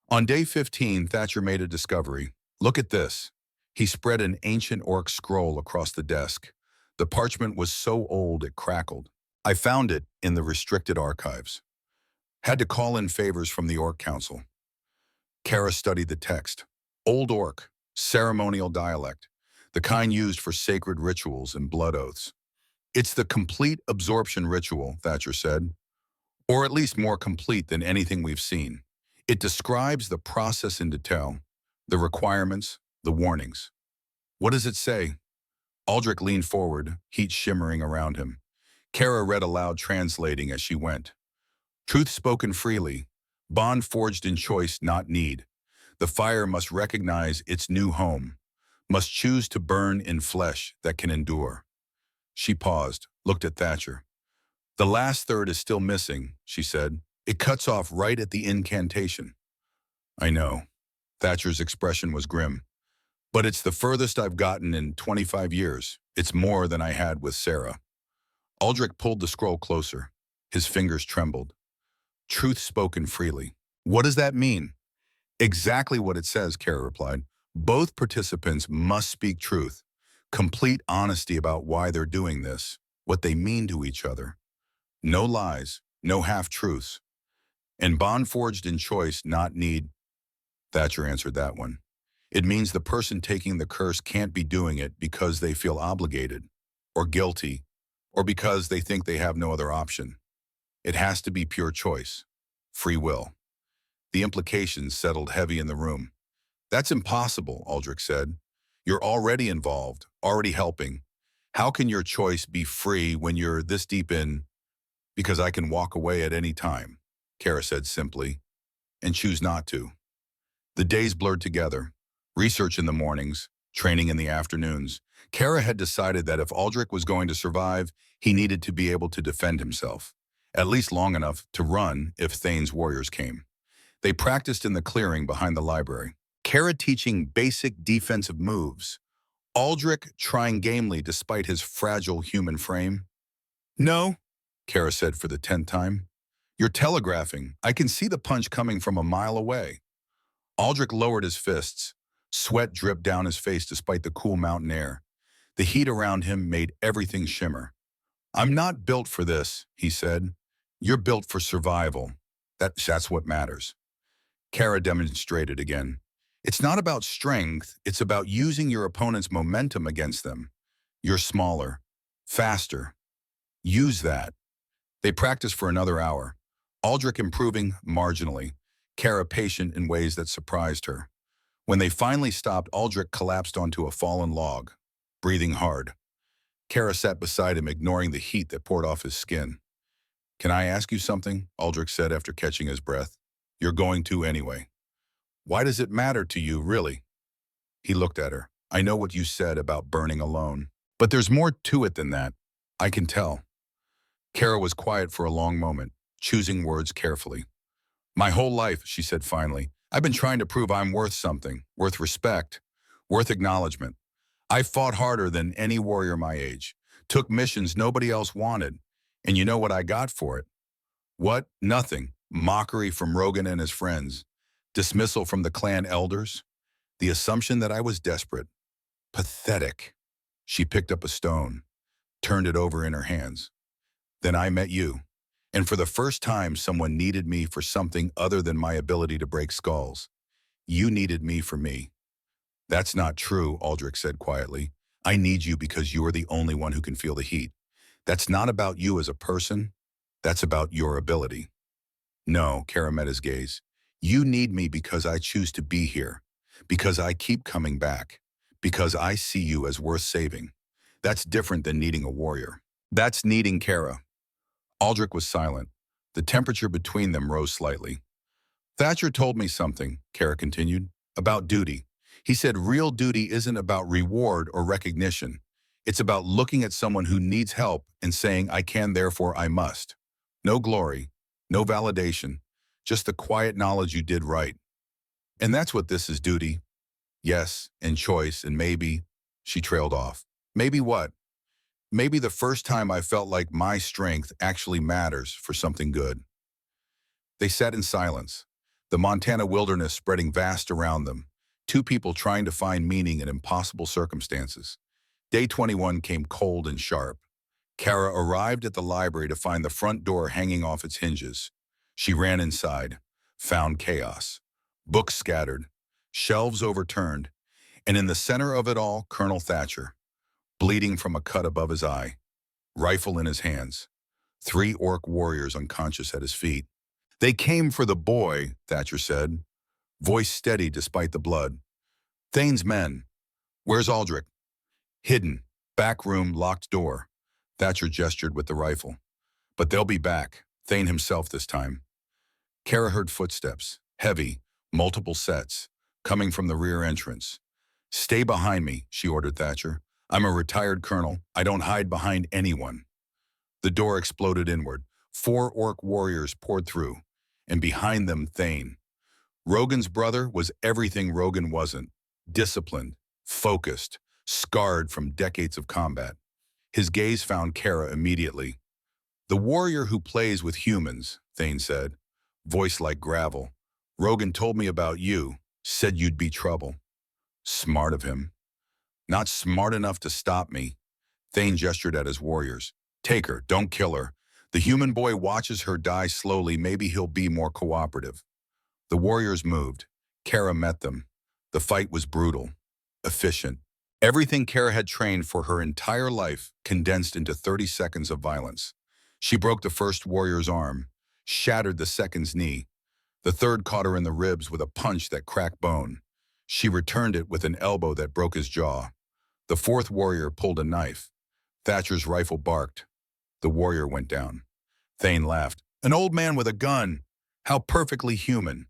On day 15, Thatcher made a discovery. Look at this. He spread an ancient orc scroll across the desk. The parchment was so old it crackled. I found it in the restricted archives. Had to call in favors from the Orc Council. Kara studied the text. Old Orc, ceremonial dialect, the kind used for sacred rituals and blood oaths. It's the complete absorption ritual, Thatcher said, or at least more complete than anything we've seen. It describes the process in detail, the requirements, the warnings. What does it say? Aldrich leaned forward, heat shimmering around him. Kara read aloud, translating as she went. Truth spoken freely, bond forged in choice, not need. The fire must recognize its new home, must choose to burn in flesh that can endure. She paused, looked at Thatcher. The last third is still missing, she said. It cuts off right at the incantation. I know. Thatcher's expression was grim. But it's the furthest I've gotten in 25 years. It's more than I had with Sarah. Aldrich pulled the scroll closer. His fingers trembled. Truth spoken freely. What does that mean? Exactly what it says, Kara replied. Both participants must speak truth. Complete honesty about why they're doing this, what they mean to each other. No lies, no half-truths. And bond forged in choice, not need. Thatcher answered that one. It means the person taking the curse can't be doing it because they feel obligated, or guilty, or because they think they have no other option. It has to be pure choice, free will. The implications settled heavy in the room. That's impossible, Aldrich said. You're already involved, already helping. How can your choice be free when you're this deep in? Because I can walk away at any time, Kara said simply, and choose not to. The days blurred together. Research in the mornings, training in the afternoons. Kara had decided that if Aldrich was going to survive, he needed to be able to defend himself, at least long enough to run if Thane's warriors came. They practiced in the clearing behind the library. Kara teaching basic defensive moves. Aldrich trying gamely despite his fragile human frame. No, Kara said for the 10th time. You're telegraphing. I can see the punch coming from a mile away. Aldrich lowered his fists. Sweat dripped down his face despite the cool mountain air. The heat around him made everything shimmer. I'm not built for this, he said. You're built for survival. That's what matters. Kara demonstrated again. It's not about strength, it's about using your opponent's momentum against them. You're smaller, faster. Use that. They practiced for another hour. Aldrich improving marginally, Kara patient in ways that surprised her. When they finally stopped, Aldrich collapsed onto a fallen log, breathing hard. Kara sat beside him, ignoring the heat that poured off his skin. Can I ask you something? Aldrich said after catching his breath. You're going to anyway. Why does it matter to you, really? He looked at her. I know what you said about burning alone, but there's more to it than that. I can tell. Kara was quiet for a long moment, choosing words carefully. My whole life, she said finally, I've been trying to prove I'm worth something, worth respect, worth acknowledgement. I fought harder than any warrior my age, took missions nobody else wanted, and you know what I got for it? What? Nothing. Mockery from Rogan and his friends. Dismissal from the clan elders. The assumption that I was desperate. Pathetic. She picked up a stone, turned it over in her hands. Then I met you. And for the first time, someone needed me for something other than my ability to break skulls. You needed me for me. That's not true, Aldrich said quietly. I need you because you are the only one who can feel the heat. That's not about you as a person. That's about your ability. No, Kara met his gaze. You need me because I choose to be here, because I keep coming back, because I see you as worth saving. That's different than needing a warrior. That's needing Kara. Aldrich was silent. The temperature between them rose slightly. Thatcher told me something, Kara continued, about duty. He said real duty isn't about reward or recognition. It's about looking at someone who needs help and saying, I can, therefore I must. No glory, no validation, just the quiet knowledge you did right. And that's what this is, duty. Yes, and choice, and maybe, she trailed off. Maybe what? Maybe the first time I felt like my strength actually matters for something good. They sat in silence, the Montana wilderness spreading vast around them, two people trying to find meaning in impossible circumstances. Day 21 came cold and sharp. Kara arrived at the library to find the front door hanging off its hinges. She ran inside, found chaos. Books scattered, shelves overturned, and in the center of it all, Colonel Thatcher, bleeding from a cut above his eye, rifle in his hands, 3 orc warriors unconscious at his feet. They came for the boy, Thatcher said, voice steady despite the blood. Thane's men. Where's Aldrich? Hidden. Back room, locked door. Thatcher gestured with the rifle. But they'll be back. Thane himself this time. Kara heard footsteps, heavy, multiple sets, coming from the rear entrance. Stay behind me, she ordered Thatcher. I'm a retired colonel. I don't hide behind anyone. The door exploded inward. 4 orc warriors poured through, and behind them Thane. Rogan's brother was everything Rogan wasn't. Disciplined, focused, scarred from decades of combat. His gaze found Kara immediately. The warrior who plays with humans, Thane said, voice like gravel. Rogan told me about you, said you'd be trouble. Smart of him. Not smart enough to stop me. Thane gestured at his warriors. Take her, don't kill her. The human boy watches her die slowly, maybe he'll be more cooperative. The warriors moved. Kara met them. The fight was brutal, efficient. Everything Kara had trained for her entire life condensed into 30 seconds of violence. She broke the first warrior's arm, shattered the second's knee. The third caught her in the ribs with a punch that cracked bone. She returned it with an elbow that broke his jaw. The fourth warrior pulled a knife. Thatcher's rifle barked. The warrior went down. Thane laughed. An old man with a gun. How perfectly human.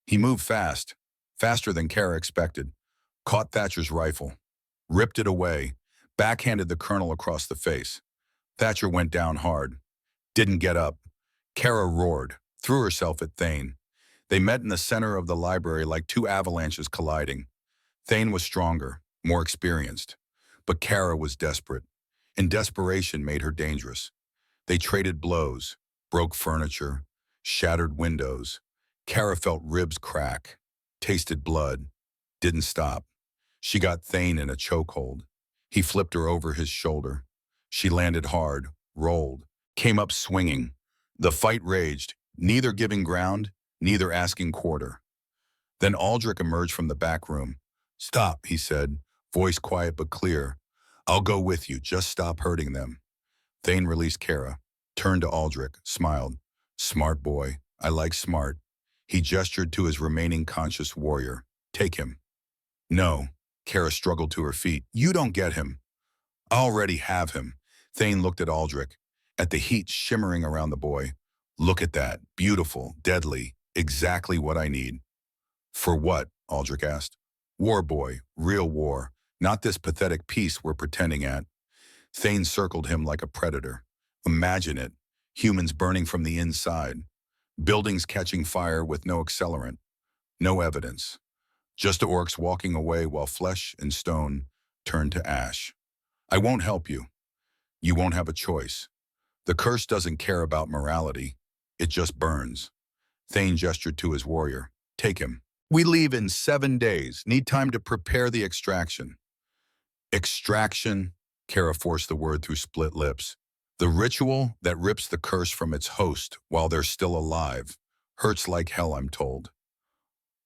He moved fast, faster than Kara expected, caught Thatcher's rifle, ripped it away, backhanded the colonel across the face. Thatcher went down hard. Didn't get up. Kara roared, threw herself at Thane. They met in the center of the library like 2 avalanches colliding. Thane was stronger, more experienced. But Kara was desperate, and desperation made her dangerous. They traded blows, broke furniture, shattered windows. Kara felt ribs crack, tasted blood, didn't stop. She got Thane in a chokehold. He flipped her over his shoulder. She landed hard, rolled, came up swinging. The fight raged, neither giving ground, neither asking quarter. Then Aldrich emerged from the back room. Stop, he said, voice quiet but clear. I'll go with you, just stop hurting them. Thane released Kara, turned to Aldrich, smiled. Smart boy, I like smart. He gestured to his remaining conscious warrior. Take him. No. Kara struggled to her feet. You don't get him. I already have him. Thane looked at Aldrich, at the heat shimmering around the boy. Look at that. Beautiful, deadly, exactly what I need. For what? Aldrich asked. War boy, real war, not this pathetic peace we're pretending at. Thane circled him like a predator. Imagine it. Humans burning from the inside. Buildings catching fire with no accelerant, no evidence. Just orcs walking away while flesh and stone turned to ash. I won't help you. You won't have a choice. The curse doesn't care about morality. It just burns. Thane gestured to his warrior. Take him. We leave in 7 days. Need time to prepare the extraction. Extraction, Kara forced the word through split lips. The ritual that rips the curse from its host while they're still alive. Hurts like hell, I'm told.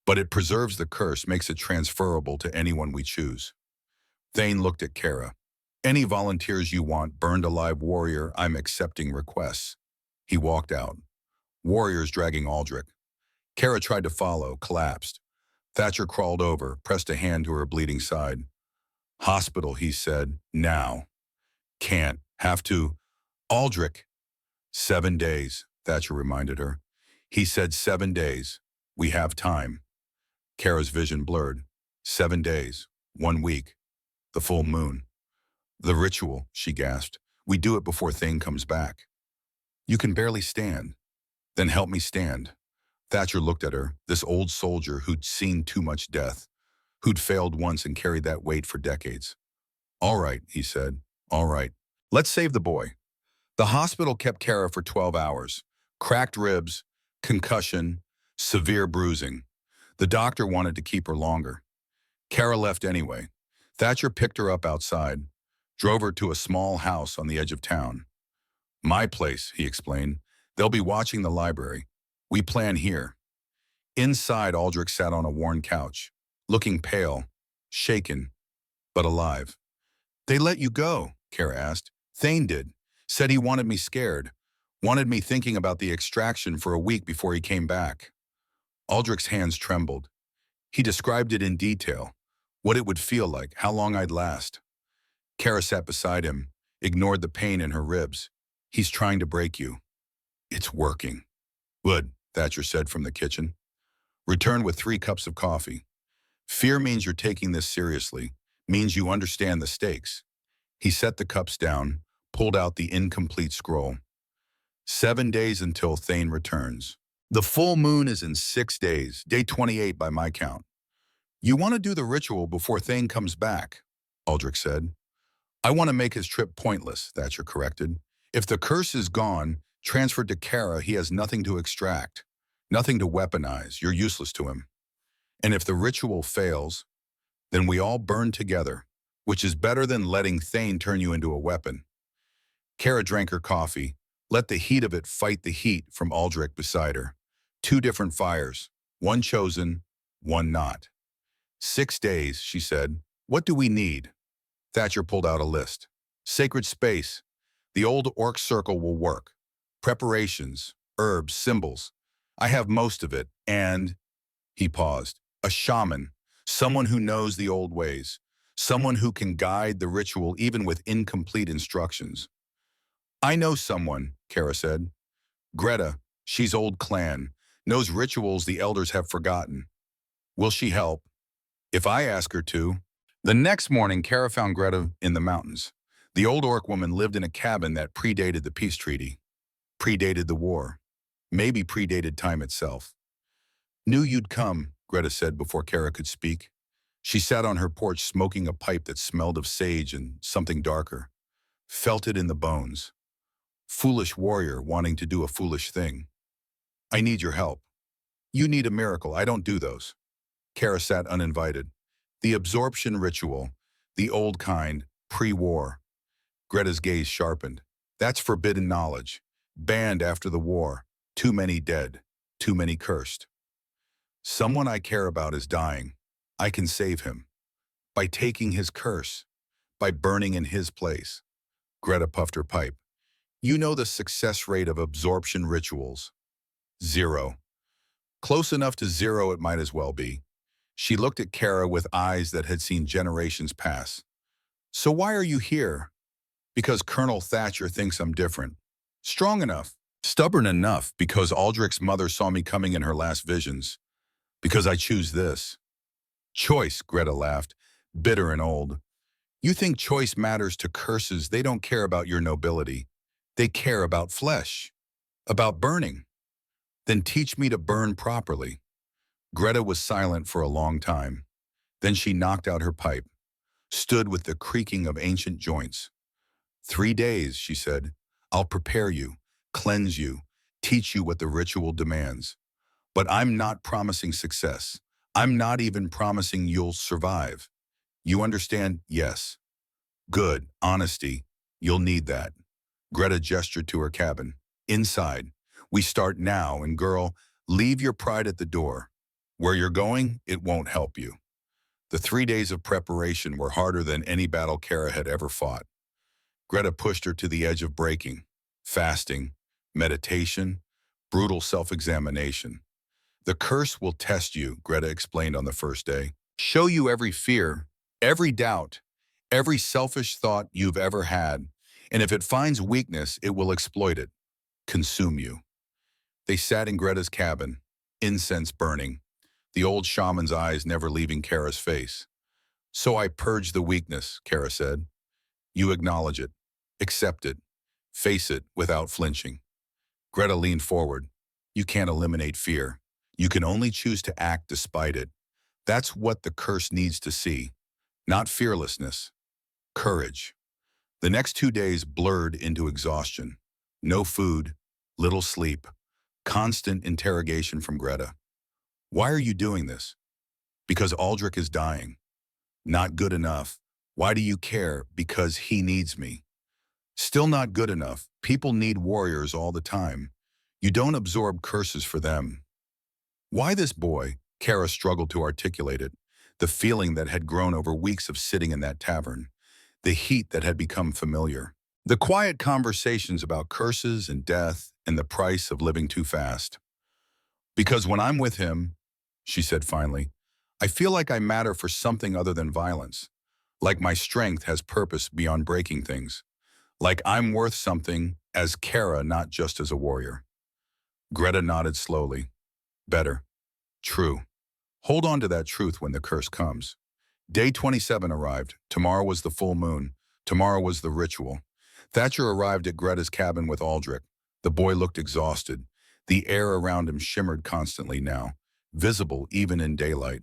But it preserves the curse, makes it transferable to anyone we choose. Thane looked at Kara. Any volunteers you want, burned alive warrior, I'm accepting requests. He walked out. Warriors dragging Aldrich. Kara tried to follow, collapsed. Thatcher crawled over, pressed a hand to her bleeding side. Hospital, he said. Now. Can't. Have to. Aldrich. 7 days, Thatcher reminded her. He said 7 days. We have time. Kara's vision blurred. 7 days. 1 week. The full moon. The ritual, she gasped. We do it before Thane comes back. You can barely stand. Then help me stand. Thatcher looked at her, this old soldier who'd seen too much death, who'd failed once and carried that weight for decades. All right, he said. All right. Let's save the boy. The hospital kept Kara for 12 hours. Cracked ribs, concussion, severe bruising. The doctor wanted to keep her longer. Kara left anyway. Thatcher picked her up outside, drove her to a small house on the edge of town. My place, he explained. They'll be watching the library. We plan here. Inside, Aldrich sat on a worn couch, looking pale, shaken, but alive. They let you go, Kara asked. Thane did. Said he wanted me scared, wanted me thinking about the extraction for a week before he came back. Aldrich's hands trembled. He described it in detail, what it would feel like, how long I'd last. Kara sat beside him, ignored the pain in her ribs. He's trying to break you. It's working. Good, Thatcher said from the kitchen. Return with 3 cups of coffee. Fear means you're taking this seriously, means you understand the stakes. He set the cups down, pulled out the incomplete scroll. 7 days until Thane returns. The full moon is in 6 days, day 28 by my count. You want to do the ritual before Thane comes back, Aldrich said. I want to make his trip pointless, Thatcher corrected. If the curse is gone, transferred to Kara, he has nothing to extract, nothing to weaponize. You're useless to him. And if the ritual fails, then we all burn together, which is better than letting Thane turn you into a weapon. Kara drank her coffee, let the heat of it fight the heat from Aldrich beside her. 2 different fires, one chosen, one not. 6 days, she said. What do we need? Thatcher pulled out a list. Sacred space. The old orc circle will work. Preparations, herbs, symbols. I have most of it, and, he paused, a shaman, someone who knows the old ways, someone who can guide the ritual even with incomplete instructions. I know someone, Kara said. Greta, she's old clan, knows rituals the elders have forgotten. Will she help? If I ask her to. The next morning, Kara found Greta in the mountains. The old orc woman lived in a cabin that predated the peace treaty, predated the war, maybe predated time itself. Knew you'd come, Greta said before Kara could speak. She sat on her porch smoking a pipe that smelled of sage and something darker. Felt it in the bones. Foolish warrior wanting to do a foolish thing. I need your help. You need a miracle. I don't do those. Kara sat uninvited. The absorption ritual, the old kind, pre-war. Greta's gaze sharpened. That's forbidden knowledge. Banned after the war. Too many dead. Too many cursed. Someone I care about is dying. I can save him. By taking his curse. By burning in his place. Greta puffed her pipe. You know the success rate of absorption rituals. 0. Close enough to 0 it might as well be. She looked at Kara with eyes that had seen generations pass. So why are you here? Because Colonel Thatcher thinks I'm different. Strong enough. Stubborn enough because Aldrich's mother saw me coming in her last visions. Because I choose this. Choice, Greta laughed, bitter and old. You think choice matters to curses. They don't care about your nobility. They care about flesh. About burning. Then teach me to burn properly. Greta was silent for a long time. Then she knocked out her pipe, stood with the creaking of ancient joints. 3 days, she said. I'll prepare you, cleanse you, teach you what the ritual demands. But I'm not promising success. I'm not even promising you'll survive. You understand? Yes. Good. Honesty. You'll need that. Greta gestured to her cabin. Inside. We start now, and girl, leave your pride at the door. Where you're going, it won't help you. The 3 days of preparation were harder than any battle Kara had ever fought. Greta pushed her to the edge of breaking. Fasting, meditation, brutal self-examination. The curse will test you, Greta explained on the first day. Show you every fear, every doubt, every selfish thought you've ever had. And if it finds weakness, it will exploit it, consume you. They sat in Greta's cabin, incense burning, the old shaman's eyes never leaving Kara's face. So I purged the weakness, Kara said. You acknowledge it, accept it, face it without flinching. Greta leaned forward. You can't eliminate fear. You can only choose to act despite it. That's what the curse needs to see. Not fearlessness, courage. The next 2 days blurred into exhaustion. No food, little sleep, constant interrogation from Greta. Why are you doing this? Because Aldrich is dying. Not good enough. Why do you care? Because he needs me. Still not good enough. People need warriors all the time. You don't absorb curses for them. Why this boy? Kara struggled to articulate it. The feeling that had grown over weeks of sitting in that tavern. The heat that had become familiar. The quiet conversations about curses and death and the price of living too fast. Because when I'm with him, she said finally, I feel like I matter for something other than violence. Like my strength has purpose beyond breaking things. Like I'm worth something as Kara, not just as a warrior. Greta nodded slowly. Better. True. Hold on to that truth when the curse comes. Day 27 arrived. Tomorrow was the full moon. Tomorrow was the ritual. Thatcher arrived at Greta's cabin with Aldrich. The boy looked exhausted. The air around him shimmered constantly now, visible even in daylight.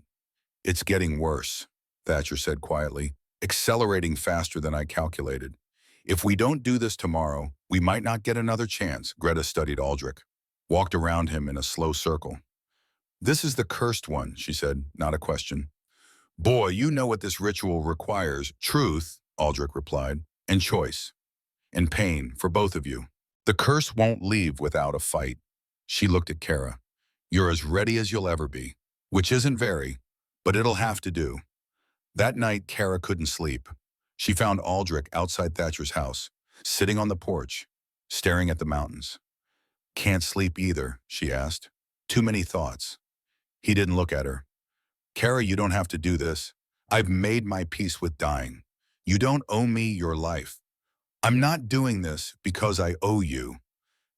It's getting worse, Thatcher said quietly, accelerating faster than I calculated. If we don't do this tomorrow, we might not get another chance. Greta studied Aldrich, walked around him in a slow circle. This is the cursed one, she said, not a question. Boy, you know what this ritual requires. Truth, Aldrich replied, and choice, and pain for both of you. The curse won't leave without a fight. She looked at Kara. You're as ready as you'll ever be, which isn't very, but it'll have to do. That night, Kara couldn't sleep. She found Aldrich outside Thatcher's house, sitting on the porch, staring at the mountains. Can't sleep either, she asked. Too many thoughts. He didn't look at her. Kara, you don't have to do this. I've made my peace with dying. You don't owe me your life. I'm not doing this because I owe you.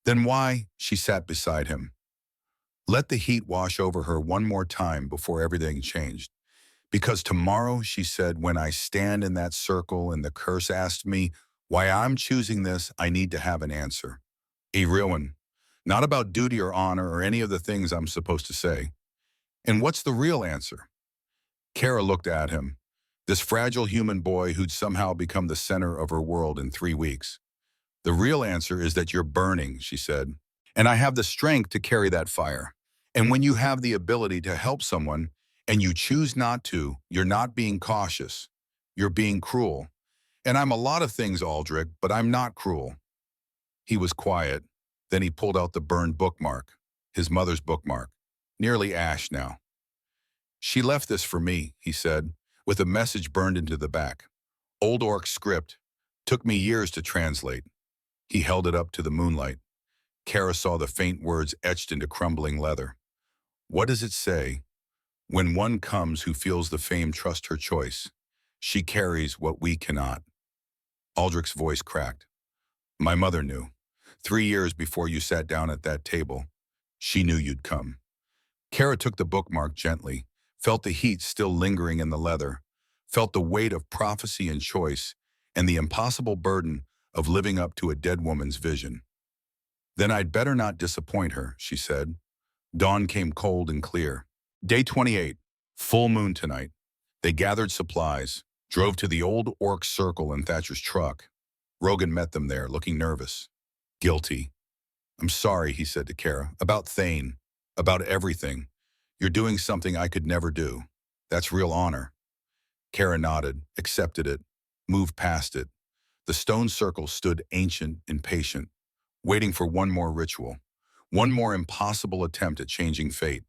Then why? She sat beside him. Let the heat wash over her one more time before everything changed. Because tomorrow, she said, when I stand in that circle and the curse asked me why I'm choosing this, I need to have an answer. A real one. Not about duty or honor or any of the things I'm supposed to say. And what's the real answer? Kara looked at him, this fragile human boy who'd somehow become the center of her world in 3 weeks. The real answer is that you're burning, she said, and I have the strength to carry that fire. And when you have the ability to help someone and you choose not to, you're not being cautious. You're being cruel. And I'm a lot of things, Aldrich, but I'm not cruel. He was quiet. Then he pulled out the burned bookmark, his mother's bookmark, nearly ash now. She left this for me, he said, with a message burned into the back. Old Orc script. Took me years to translate. He held it up to the moonlight. Kara saw the faint words etched into crumbling leather. What does it say? When one comes who feels the fame, trust her choice. She carries what we cannot. Aldrich's voice cracked. My mother knew. 3 years before you sat down at that table, she knew you'd come. Kara took the bookmark gently, felt the heat still lingering in the leather, felt the weight of prophecy and choice, and the impossible burden of living up to a dead woman's vision. Then I'd better not disappoint her, she said. Dawn came cold and clear. Day 28, full moon tonight. They gathered supplies, drove to the old Orc circle in Thatcher's truck. Rogan met them there, looking nervous. Guilty. I'm sorry, he said to Kara, about Thane, about everything. You're doing something I could never do. That's real honor. Kara nodded, accepted it, moved past it. The stone circle stood ancient and patient, waiting for one more ritual, one more impossible attempt at changing fate.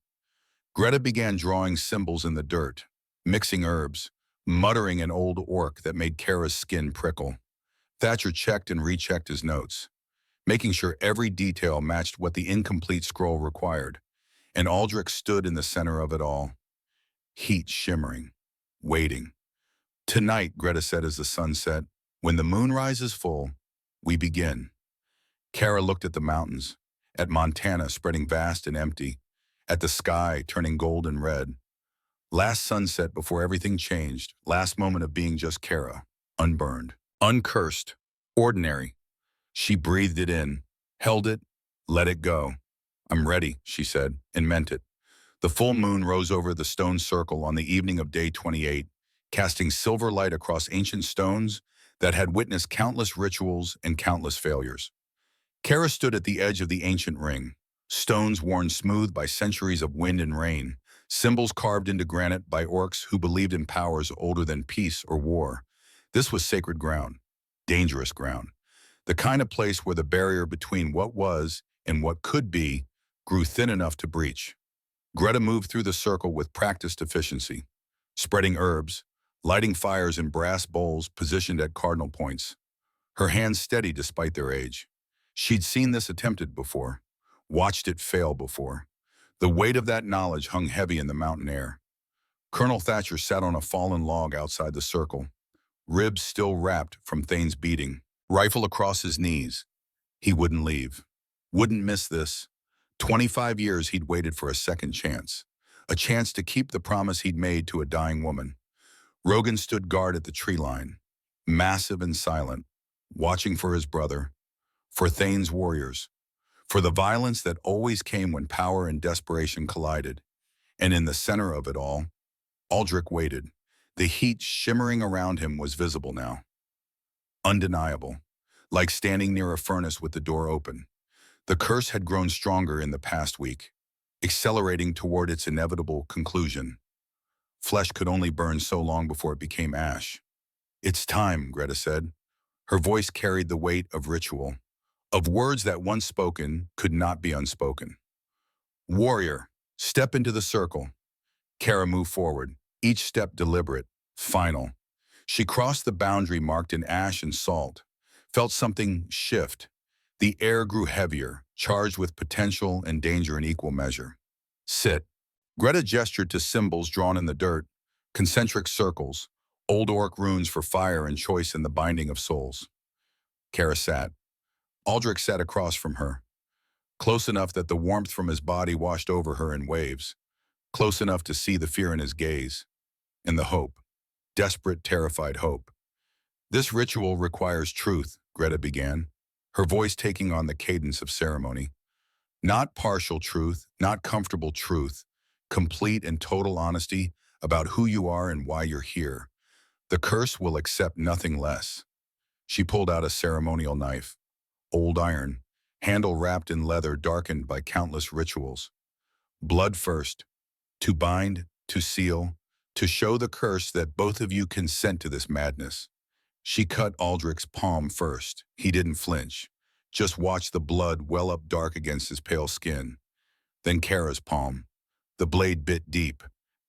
Greta began drawing symbols in the dirt, mixing herbs, muttering an old orc that made Kara's skin prickle. Thatcher checked and rechecked his notes, making sure every detail matched what the incomplete scroll required. And Aldrich stood in the center of it all, heat shimmering, waiting. Tonight, Greta said as the sun set, when the moon rises full, we begin. Kara looked at the mountains, at Montana spreading vast and empty, at the sky turning gold and red. Last sunset before everything changed, last moment of being just Kara, unburned, uncursed, ordinary. She breathed it in, held it, let it go. I'm ready, she said, and meant it. The full moon rose over the stone circle on the evening of day 28, casting silver light across ancient stones that had witnessed countless rituals and countless failures. Kara stood at the edge of the ancient ring, stones worn smooth by centuries of wind and rain, symbols carved into granite by orcs who believed in powers older than peace or war. This was sacred ground, dangerous ground, the kind of place where the barrier between what was and what could be grew thin enough to breach. Greta moved through the circle with practiced efficiency, spreading herbs, lighting fires in brass bowls positioned at cardinal points, her hands steady despite their age. She'd seen this attempted before, watched it fail before. The weight of that knowledge hung heavy in the mountain air. Colonel Thatcher sat on a fallen log outside the circle, ribs still wrapped from Thane's beating, rifle across his knees. He wouldn't leave, wouldn't miss this. 25 years he'd waited for a second chance, a chance to keep the promise he'd made to a dying woman. Rogan stood guard at the tree line, massive and silent, watching for his brother, for Thane's warriors, for the violence that always came when power and desperation collided. And in the center of it all, Aldrich waited. The heat shimmering around him was visible now. Undeniable, like standing near a furnace with the door open. The curse had grown stronger in the past week, accelerating toward its inevitable conclusion. Flesh could only burn so long before it became ash. It's time, Greta said. Her voice carried the weight of ritual, of words that once spoken could not be unspoken. Warrior, step into the circle. Kara moved forward, each step deliberate, final. She crossed the boundary marked in ash and salt, felt something shift. The air grew heavier, charged with potential and danger in equal measure. Sit. Greta gestured to symbols drawn in the dirt, concentric circles, old orc runes for fire and choice in the binding of souls. Kara sat. Aldrich sat across from her, close enough that the warmth from his body washed over her in waves, close enough to see the fear in his gaze, and the hope, desperate, terrified hope. This ritual requires truth, Greta began, her voice taking on the cadence of ceremony. Not partial truth, not comfortable truth, complete and total honesty about who you are and why you're here. The curse will accept nothing less. She pulled out a ceremonial knife, old iron, handle wrapped in leather darkened by countless rituals. Blood first, to bind, to seal, to show the curse that both of you consent to this madness. She cut Aldrich's palm first. He didn't flinch, just watched the blood well up dark against his pale skin. Then Kara's palm. The blade bit deep,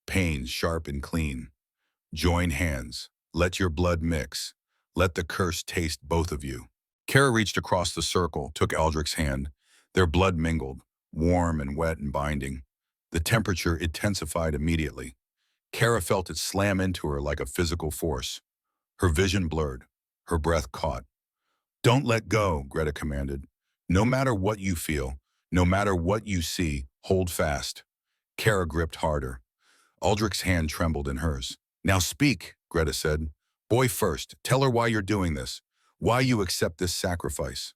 pain sharp and clean. Join hands. Let your blood mix. Let the curse taste both of you. Kara reached across the circle, took Aldrich's hand. Their blood mingled, warm and wet and binding. The temperature intensified immediately. Kara felt it slam into her like a physical force. Her vision blurred, her breath caught. Don't let go, Greta commanded. No matter what you feel, no matter what you see, hold fast. Kara gripped harder. Aldrich's hand trembled in hers. Now speak, Greta said. Boy first, tell her why you're doing this, why you accept this sacrifice.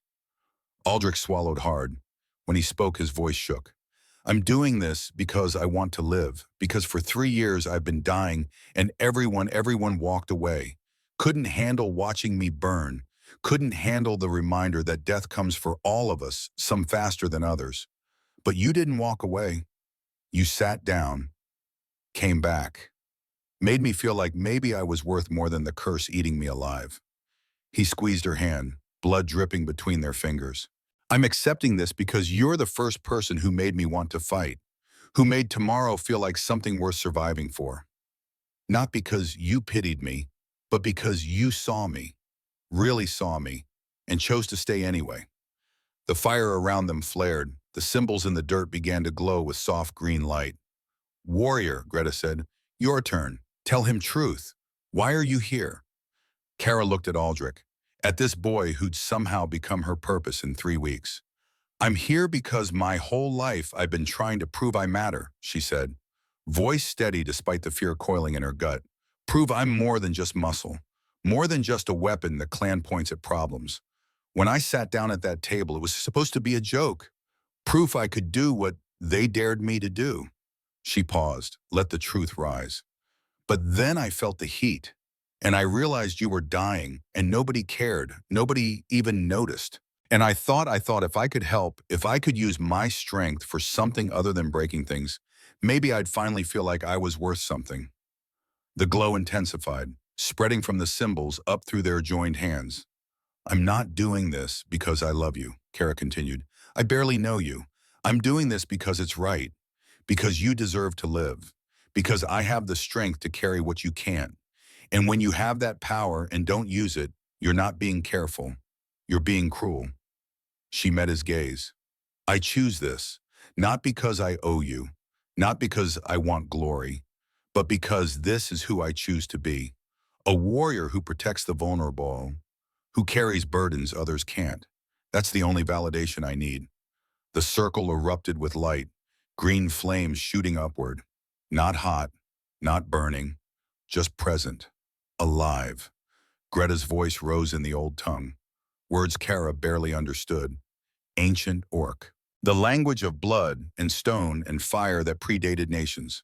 Aldrich swallowed hard. When he spoke, his voice shook. I'm doing this because I want to live, because for 3 years I've been dying and everyone walked away. Couldn't handle watching me burn, couldn't handle the reminder that death comes for all of us, some faster than others. But you didn't walk away. You sat down, came back, made me feel like maybe I was worth more than the curse eating me alive. He squeezed her hand, blood dripping between their fingers. I'm accepting this because you're the first person who made me want to fight, who made tomorrow feel like something worth surviving for. Not because you pitied me, but because you saw me, really saw me, and chose to stay anyway. The fire around them flared. The symbols in the dirt began to glow with soft green light. Warrior, Greta said, your turn. Tell him truth. Why are you here? Kara looked at Aldrich, at this boy who'd somehow become her purpose in 3 weeks. I'm here because my whole life I've been trying to prove I matter, she said, voice steady despite the fear coiling in her gut. Prove I'm more than just muscle, more than just a weapon the clan points at problems. When I sat down at that table, it was supposed to be a joke. Proof I could do what they dared me to do. She paused, let the truth rise. But then I felt the heat, and I realized you were dying, and nobody cared, nobody even noticed. And I thought if I could help, if I could use my strength for something other than breaking things, maybe I'd finally feel like I was worth something. The glow intensified, spreading from the symbols up through their joined hands. I'm not doing this because I love you, Kara continued. I barely know you. I'm doing this because it's right, because you deserve to live, because I have the strength to carry what you can't. And when you have that power and don't use it, you're not being careful. You're being cruel. She met his gaze. I choose this, not because I owe you, not because I want glory, but because this is who I choose to be. A warrior who protects the vulnerable, who carries burdens others can't. That's the only validation I need. The circle erupted with light, green flames shooting upward. Not hot, not burning, just present, alive. Greta's voice rose in the old tongue, words Kara barely understood. Ancient Orc. The language of blood and stone and fire that predated nations.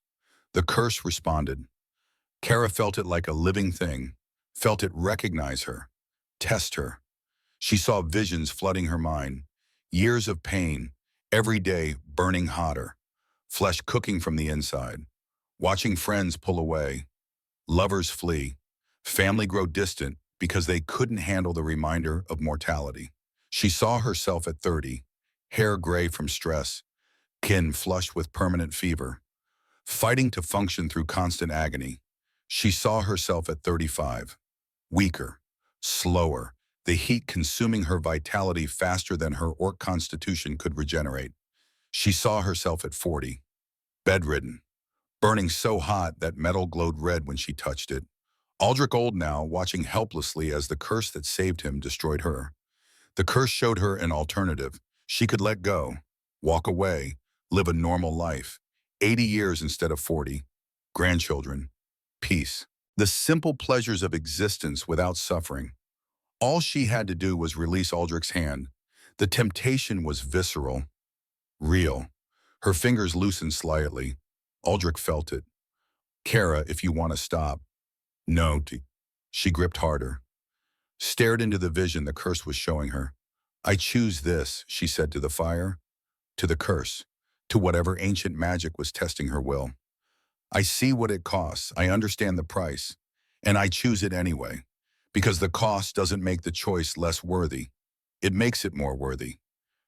The curse responded. Kara felt it like a living thing, felt it recognize her, test her. She saw visions flooding her mind, years of pain, every day burning hotter, flesh cooking from the inside, watching friends pull away, lovers flee, family grow distant because they couldn't handle the reminder of mortality. She saw herself at 30, hair gray from stress, skin flushed with permanent fever, fighting to function through constant agony. She saw herself at 35, weaker, slower, the heat consuming her vitality faster than her orc constitution could regenerate. She saw herself at 40, bedridden, burning so hot that metal glowed red when she touched it. Aldrich old now, watching helplessly as the curse that saved him destroyed her. The curse showed her an alternative. She could let go, walk away, live a normal life. 80 years instead of 40. Grandchildren. Peace. The simple pleasures of existence without suffering. All she had to do was release Aldrich's hand. The temptation was visceral, real. Her fingers loosened slightly. Aldrich felt it. Kara, if you want to stop. No. She gripped harder. Stared into the vision the curse was showing her. I choose this, she said to the fire, to the curse, to whatever ancient magic was testing her will. I see what it costs, I understand the price, and I choose it anyway, because the cost doesn't make the choice less worthy. It makes it more worthy.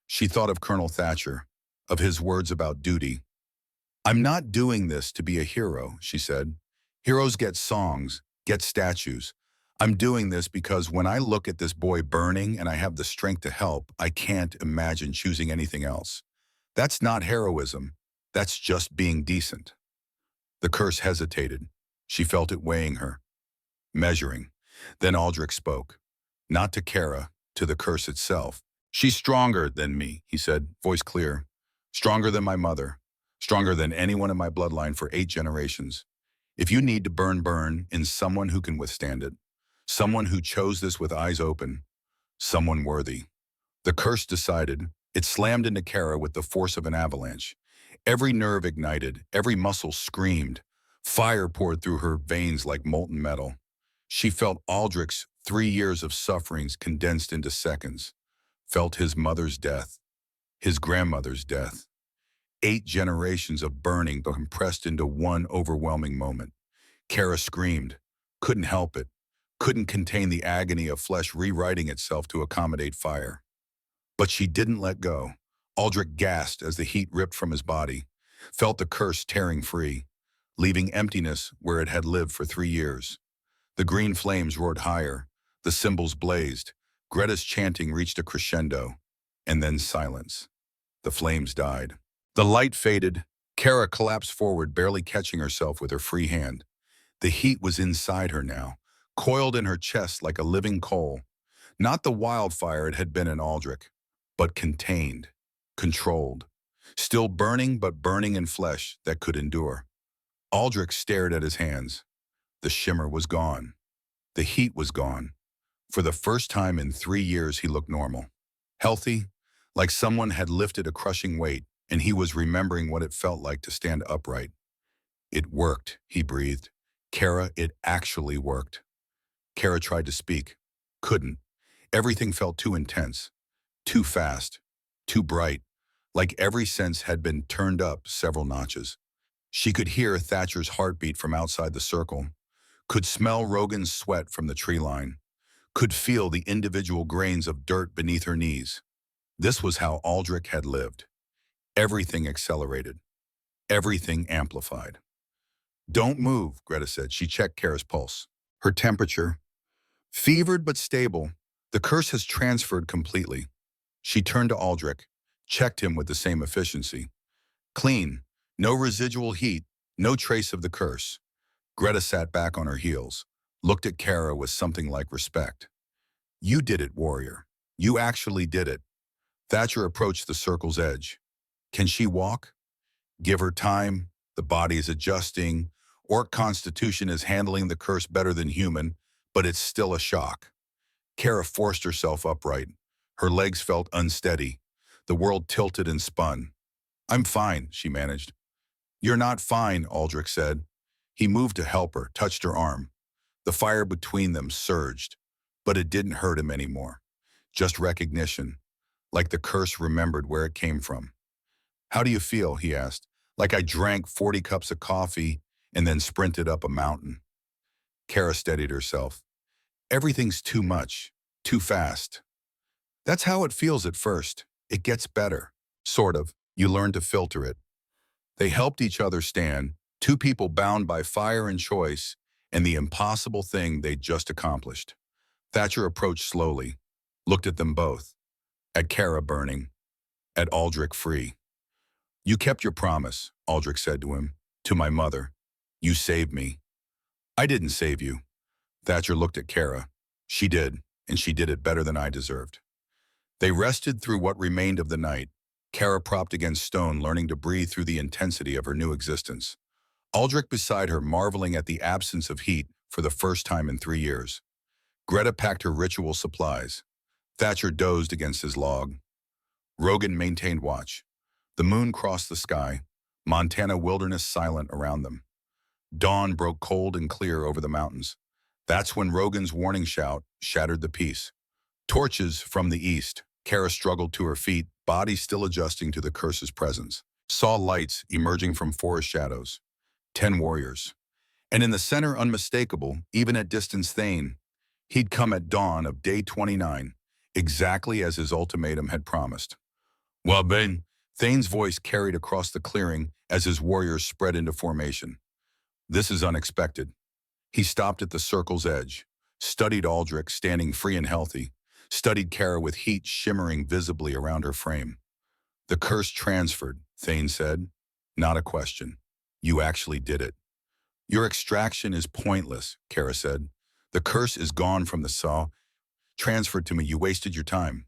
She thought of Colonel Thatcher, of his words about duty. I'm not doing this to be a hero, she said. Heroes get songs, get statues. I'm doing this because when I look at this boy burning and I have the strength to help, I can't imagine choosing anything else. That's not heroism. That's just being decent. The curse hesitated. She felt it weighing her, measuring. Then Aldrich spoke. Not to Kara, to the curse itself. She's stronger than me, he said, voice clear. Stronger than my mother. Stronger than anyone in my bloodline for 8 generations. If you need to burn in someone who can withstand it. Someone who chose this with eyes open. Someone worthy. The curse decided. It slammed into Kara with the force of an avalanche. Every nerve ignited, every muscle screamed. Fire poured through her veins like molten metal. She felt Aldrich's 3 years of sufferings condensed into seconds. Felt his mother's death, his grandmother's death. 8 generations of burning compressed into one overwhelming moment. Kara screamed, couldn't help it. Couldn't contain the agony of flesh rewriting itself to accommodate fire. But she didn't let go. Aldrich gasped as the heat ripped from his body. felt the curse tearing free, leaving emptiness where it had lived for 3 years. The green flames roared higher, the cymbals blazed, Greta's chanting reached a crescendo, and then silence. The flames died. The light faded. Kara collapsed forward, barely catching herself with her free hand. The heat was inside her now, coiled in her chest like a living coal. Not the wildfire it had been in Aldrich, but contained, controlled, still burning but burning in flesh that could endure. Aldrich stared at his hands. The shimmer was gone. The heat was gone. For the first time in 3 years, he looked normal. Healthy, like someone had lifted a crushing weight, and he was remembering what it felt like to stand upright. It worked, he breathed. Kara, it actually worked. Kara tried to speak. Couldn't. Everything felt too intense, too fast, too bright, like every sense had been turned up several notches. She could hear Thatcher's heartbeat from outside the circle, could smell Rogan's sweat from the tree line, could feel the individual grains of dirt beneath her knees. This was how Aldrich had lived. Everything accelerated. Everything amplified. Don't move, Greta said. She checked Kara's pulse. Her temperature, fevered but stable. The curse has transferred completely. She turned to Aldrich, checked him with the same efficiency. Clean, no residual heat, no trace of the curse. Greta sat back on her heels, looked at Kara with something like respect. You did it, warrior. You actually did it. Thatcher approached the circle's edge. Can she walk? Give her time. The body is adjusting. Orc constitution is handling the curse better than human, but it's still a shock. Kara forced herself upright. Her legs felt unsteady. The world tilted and spun. I'm fine, she managed. You're not fine, Aldrich said. He moved to help her, touched her arm. The fire between them surged, but it didn't hurt him anymore. Just recognition, like the curse remembered where it came from. How do you feel, he asked. Like I drank 40 cups of coffee and then sprinted up a mountain. Kara steadied herself. Everything's too much, too fast. That's how it feels at first. It gets better, sort of. You learn to filter it. They helped each other stand, two people bound by fire and choice, and the impossible thing they'd just accomplished. Thatcher approached slowly, looked at them both, at Kara burning, at Aldrich free. You kept your promise, Aldrich said to him, to my mother. You saved me. I didn't save you. Thatcher looked at Kara. She did, and she did it better than I deserved. They rested through what remained of the night, Kara propped against stone, learning to breathe through the intensity of her new existence. Aldrich beside her, marveling at the absence of heat for the first time in 3 years. Greta packed her ritual supplies. Thatcher dozed against his log. Rogan maintained watch. The moon crossed the sky, Montana wilderness silent around them. Dawn broke cold and clear over the mountains. That's when Rogan's warning shout shattered the peace. Torches from the east. Kara struggled to her feet, body still adjusting to the curse's presence. Saw lights emerging from forest shadows. 10 warriors. And in the center, unmistakable, even at distance, Thane. He'd come at dawn of day 29, exactly as his ultimatum had promised. Well, Ben, Thane's voice carried across the clearing as his warriors spread into formation. This is unexpected. He stopped at the circle's edge, studied Aldrich standing free and healthy, studied Kara with heat shimmering visibly around her frame. The curse transferred, Thane said. Not a question. You actually did it. Your extraction is pointless, Kara said. The curse is gone from the saw. Transferred to me, you wasted your time.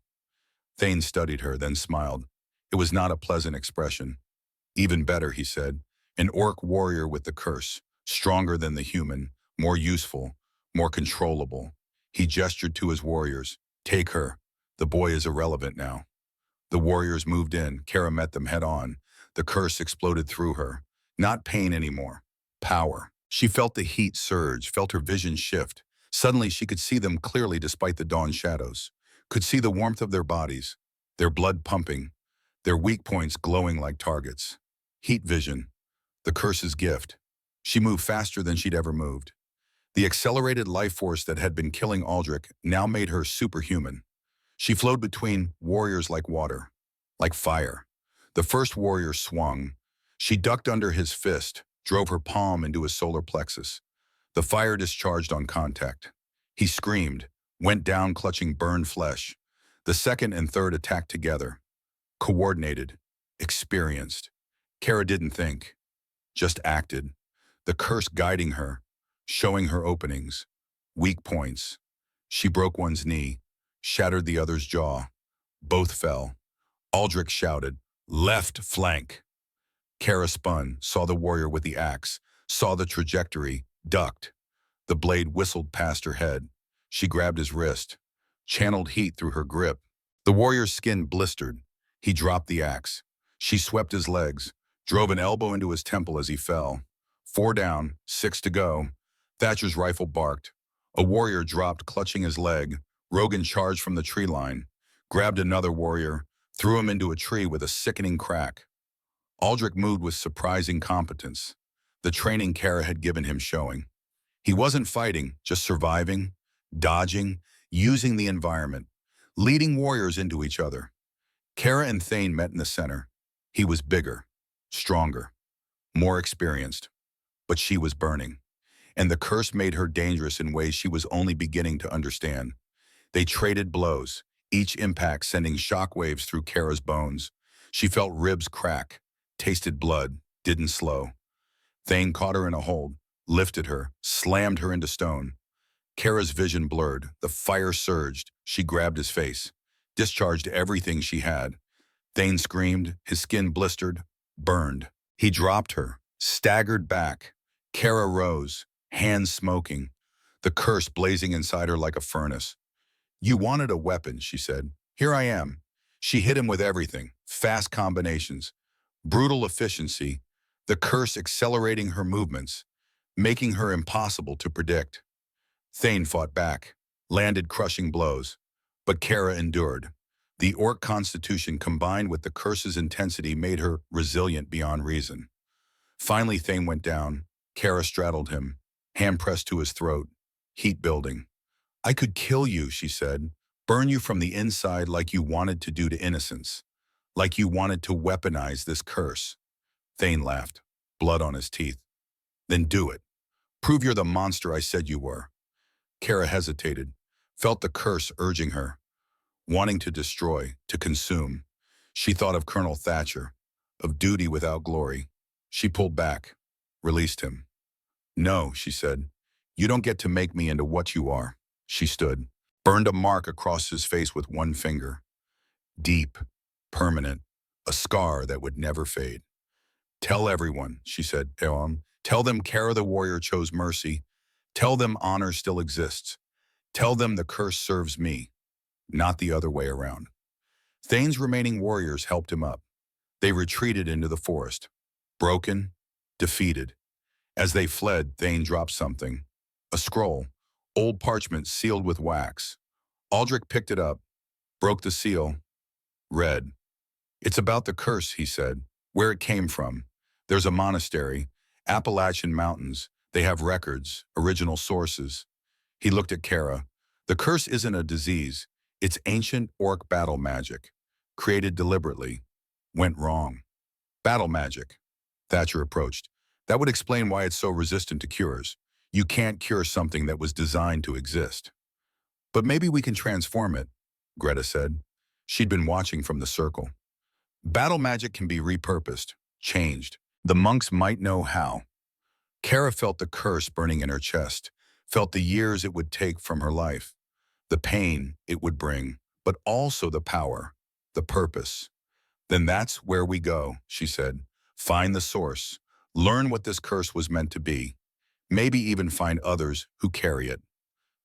Thane studied her, then smiled. It was not a pleasant expression. Even better, he said. An orc warrior with the curse, stronger than the human, more useful, more controllable. He gestured to his warriors. Take her. The boy is irrelevant now. The warriors moved in. Kara met them head on. The curse exploded through her. Not pain anymore. Power. She felt the heat surge, felt her vision shift. Suddenly she could see them clearly despite the dawn shadows. Could see the warmth of their bodies, their blood pumping, their weak points glowing like targets. Heat vision. The curse's gift. She moved faster than she'd ever moved. The accelerated life force that had been killing Aldrich now made her superhuman. She flowed between warriors like water, like fire. The first warrior swung, She ducked under his fist, drove her palm into his solar plexus. The fire discharged on contact. He screamed, went down clutching burned flesh. The second and third attacked together. Coordinated, experienced. Kara didn't think, just acted. The curse guiding her, showing her openings, weak points. She broke one's knee, shattered the other's jaw. Both fell. Aldrich shouted, "Left flank!" Kara spun, saw the warrior with the axe, saw the trajectory, ducked. The blade whistled past her head. She grabbed his wrist, channeled heat through her grip. The warrior's skin blistered. He dropped the axe. She swept his legs, drove an elbow into his temple as he fell. 4 down, 6 to go. Thatcher's rifle barked. A warrior dropped, clutching his leg. Rogan charged from the tree line, grabbed another warrior, threw him into a tree with a sickening crack. Aldrich moved with surprising competence, the training Kara had given him showing. He wasn't fighting, just surviving, dodging, using the environment, leading warriors into each other. Kara and Thane met in the center. He was bigger, stronger, more experienced, but she was burning. And the curse made her dangerous in ways she was only beginning to understand. They traded blows, each impact sending shockwaves through Kara's bones. She felt ribs crack, tasted blood, didn't slow. Thane caught her in a hold, lifted her, slammed her into stone. Kara's vision blurred, the fire surged. She grabbed his face, discharged everything she had. Thane screamed, his skin blistered, burned. He dropped her, staggered back. Kara rose, hands smoking, the curse blazing inside her like a furnace. "You wanted a weapon," she said. "Here I am." She hit him with everything, fast combinations, brutal efficiency, the curse accelerating her movements, making her impossible to predict. Thane fought back, landed crushing blows, but Kara endured. The orc constitution combined with the curse's intensity made her resilient beyond reason. Finally, Thane went down. Kara straddled him, hand pressed to his throat, heat building. "I could kill you," she said, "burn you from the inside like you wanted to do to innocents, like you wanted to weaponize this curse." Thane laughed, blood on his teeth. "Then do it. Prove you're the monster I said you were." Kara hesitated, felt the curse urging her, wanting to destroy, to consume. She thought of Colonel Thatcher, of duty without glory. She pulled back, released him. "No," she said, "you don't get to make me into what you are." She stood, burned a mark across his face with one finger. Deep, permanent, a scar that would never fade. "Tell everyone," she said, "tell them Kara the warrior chose mercy. Tell them honor still exists. Tell them the curse serves me, not the other way around." Thane's remaining warriors helped him up. They retreated into the forest, broken, defeated. As they fled, Thane dropped something. A scroll, old parchment sealed with wax. Aldrich picked it up, broke the seal, read. "It's about the curse," he said, "where it came from. There's a monastery, Appalachian Mountains. They have records, original sources." He looked at Kara. "The curse isn't a disease. It's ancient orc battle magic, created deliberately. Went wrong." "Battle magic," Thatcher approached. "That would explain why it's so resistant to cures. You can't cure something that was designed to exist." "But maybe we can transform it," Greta said. She'd been watching from the circle. "Battle magic can be repurposed, changed. The monks might know how." Kara felt the curse burning in her chest, felt the years it would take from her life, the pain it would bring, but also the power, the purpose. "Then that's where we go," she said. "Find the source, learn what this curse was meant to be, maybe even find others who carry it."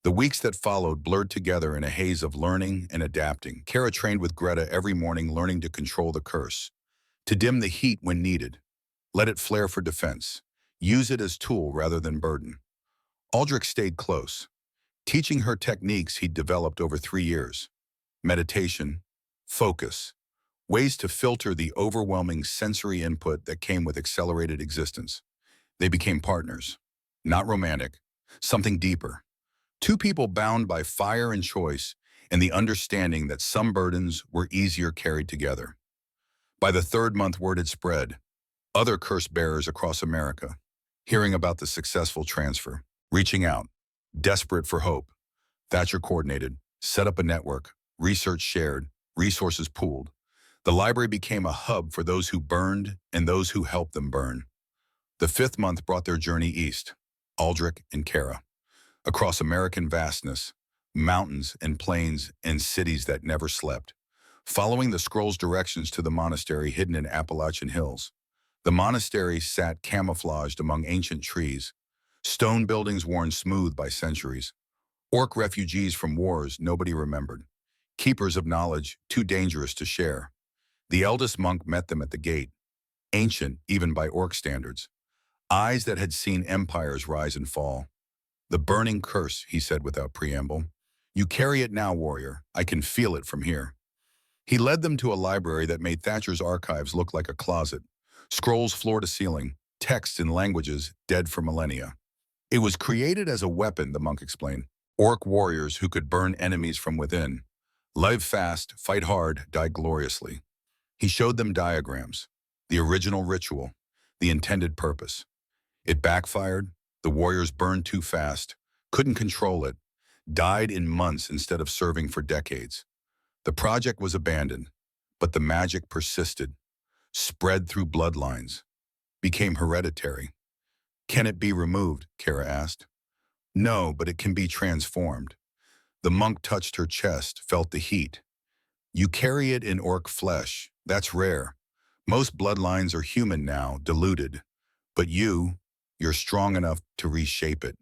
The weeks that followed blurred together in a haze of learning and adapting. Kara trained with Greta every morning, learning to control the curse, to dim the heat when needed, let it flare for defense, use it as tool rather than burden. Aldrich stayed close, teaching her techniques he'd developed over 3 years. Meditation, focus, ways to filter the overwhelming sensory input that came with accelerated existence. They became partners, not romantic, something deeper. Two people bound by fire and choice and the understanding that some burdens were easier carried together. By the 3rd month, word had spread. Other curse bearers across America, hearing about the successful transfer, reaching out, desperate for hope. Thatcher coordinated, set up a network, research shared, resources pooled. The library became a hub for those who burned and those who helped them burn. The fifth month brought their journey east, Aldrich and Kara, across American vastness, mountains and plains and cities that never slept, following the scroll's directions to the monastery hidden in Appalachian hills. The monastery sat camouflaged among ancient trees, stone buildings worn smooth by centuries, orc refugees from wars nobody remembered, keepers of knowledge too dangerous to share. The eldest monk met them at the gate, ancient even by orc standards, eyes that had seen empires rise and fall. "The burning curse," he said without preamble. "You carry it now, warrior. I can feel it from here." He led them to a library that made Thatcher's archives look like a closet, scrolls floor to ceiling, texts in languages dead for millennia. It was created as a weapon, the monk explained. Orc warriors who could burn enemies from within. Live fast, fight hard, die gloriously. He showed them diagrams, the original ritual, the intended purpose. It backfired. The warriors burned too fast, couldn't control it, died in months instead of serving for decades. The project was abandoned, but the magic persisted, spread through bloodlines, became hereditary. "Can it be removed?" Kara asked. "No, but it can be transformed." The monk touched her chest, felt the heat. "You carry it in orc flesh. That's rare. Most bloodlines are human now, diluted. But you're strong enough to reshape it."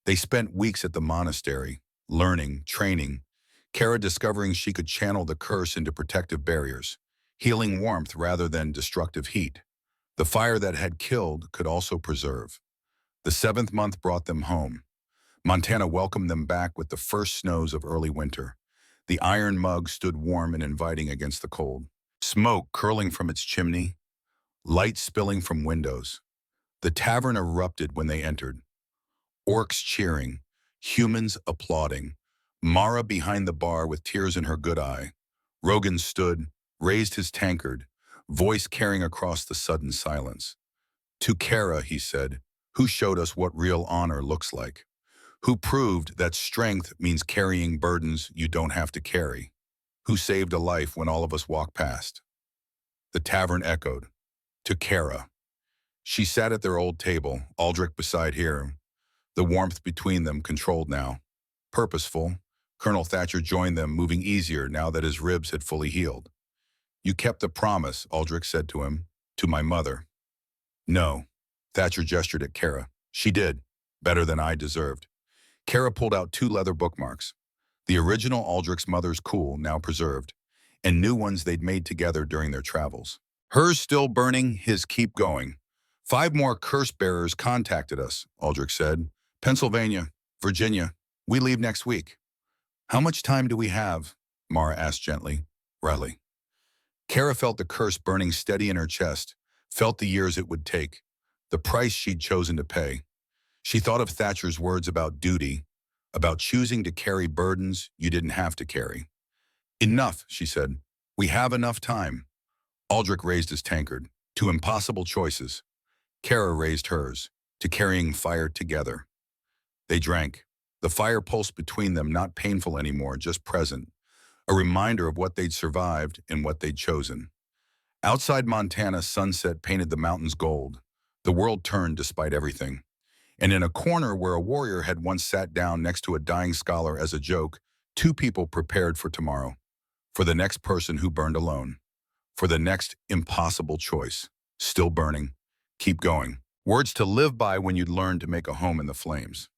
They spent weeks at the monastery, learning, training, Kara discovering she could channel the curse into protective barriers, healing warmth rather than destructive heat. The fire that had killed could also preserve. The seventh month brought them home. Montana welcomed them back with the first snows of early winter. The iron mug stood warm and inviting against the cold. Smoke curling from its chimney, light spilling from windows. The tavern erupted when they entered. Orcs cheering, humans applauding. Mara behind the bar with tears in her good eye. Rogan stood, raised his tankard, voice carrying across the sudden silence. "To Kara," he said, "who showed us what real honor looks like. Who proved that strength means carrying burdens you don't have to carry. Who saved a life when all of us walked past." The tavern echoed. "To Kara." She sat at their old table, Aldrich beside her, the warmth between them controlled now. Purposeful, Colonel Thatcher joined them, moving easier now that his ribs had fully healed. "You kept the promise," Aldrich said to him, "to my mother." "No." Thatcher gestured at Kara. "She did. Better than I deserved." Kara pulled out 2 leather bookmarks. The original Aldrich's mother's cool, now preserved, and new ones they'd made together during their travels. Hers still burning, his keep going. 5 more curse bearers contacted us, Aldrich said. "Pennsylvania, Virginia. We leave next week." "How much time do we have?" Mara asked gently. "Riley." Kara felt the curse burning steady in her chest, felt the years it would take, the price she'd chosen to pay. She thought of Thatcher's words about duty, about choosing to carry burdens you didn't have to carry. "Enough," she said. "We have enough time." Aldrich raised his tankard. "To impossible choices." Kara raised hers. "To carrying fire together." They drank. The fire pulsed between them, not painful anymore, just present. A reminder of what they'd survived and what they'd chosen. Outside Montana, sunset painted the mountains gold. The world turned despite everything. And in a corner where a warrior had once sat down next to a dying scholar as a joke, 2 people prepared for tomorrow. For the next person who burned alone. For the next impossible choice. Still burning. Keep going. Words to live by when you'd learn to make a home in the flames.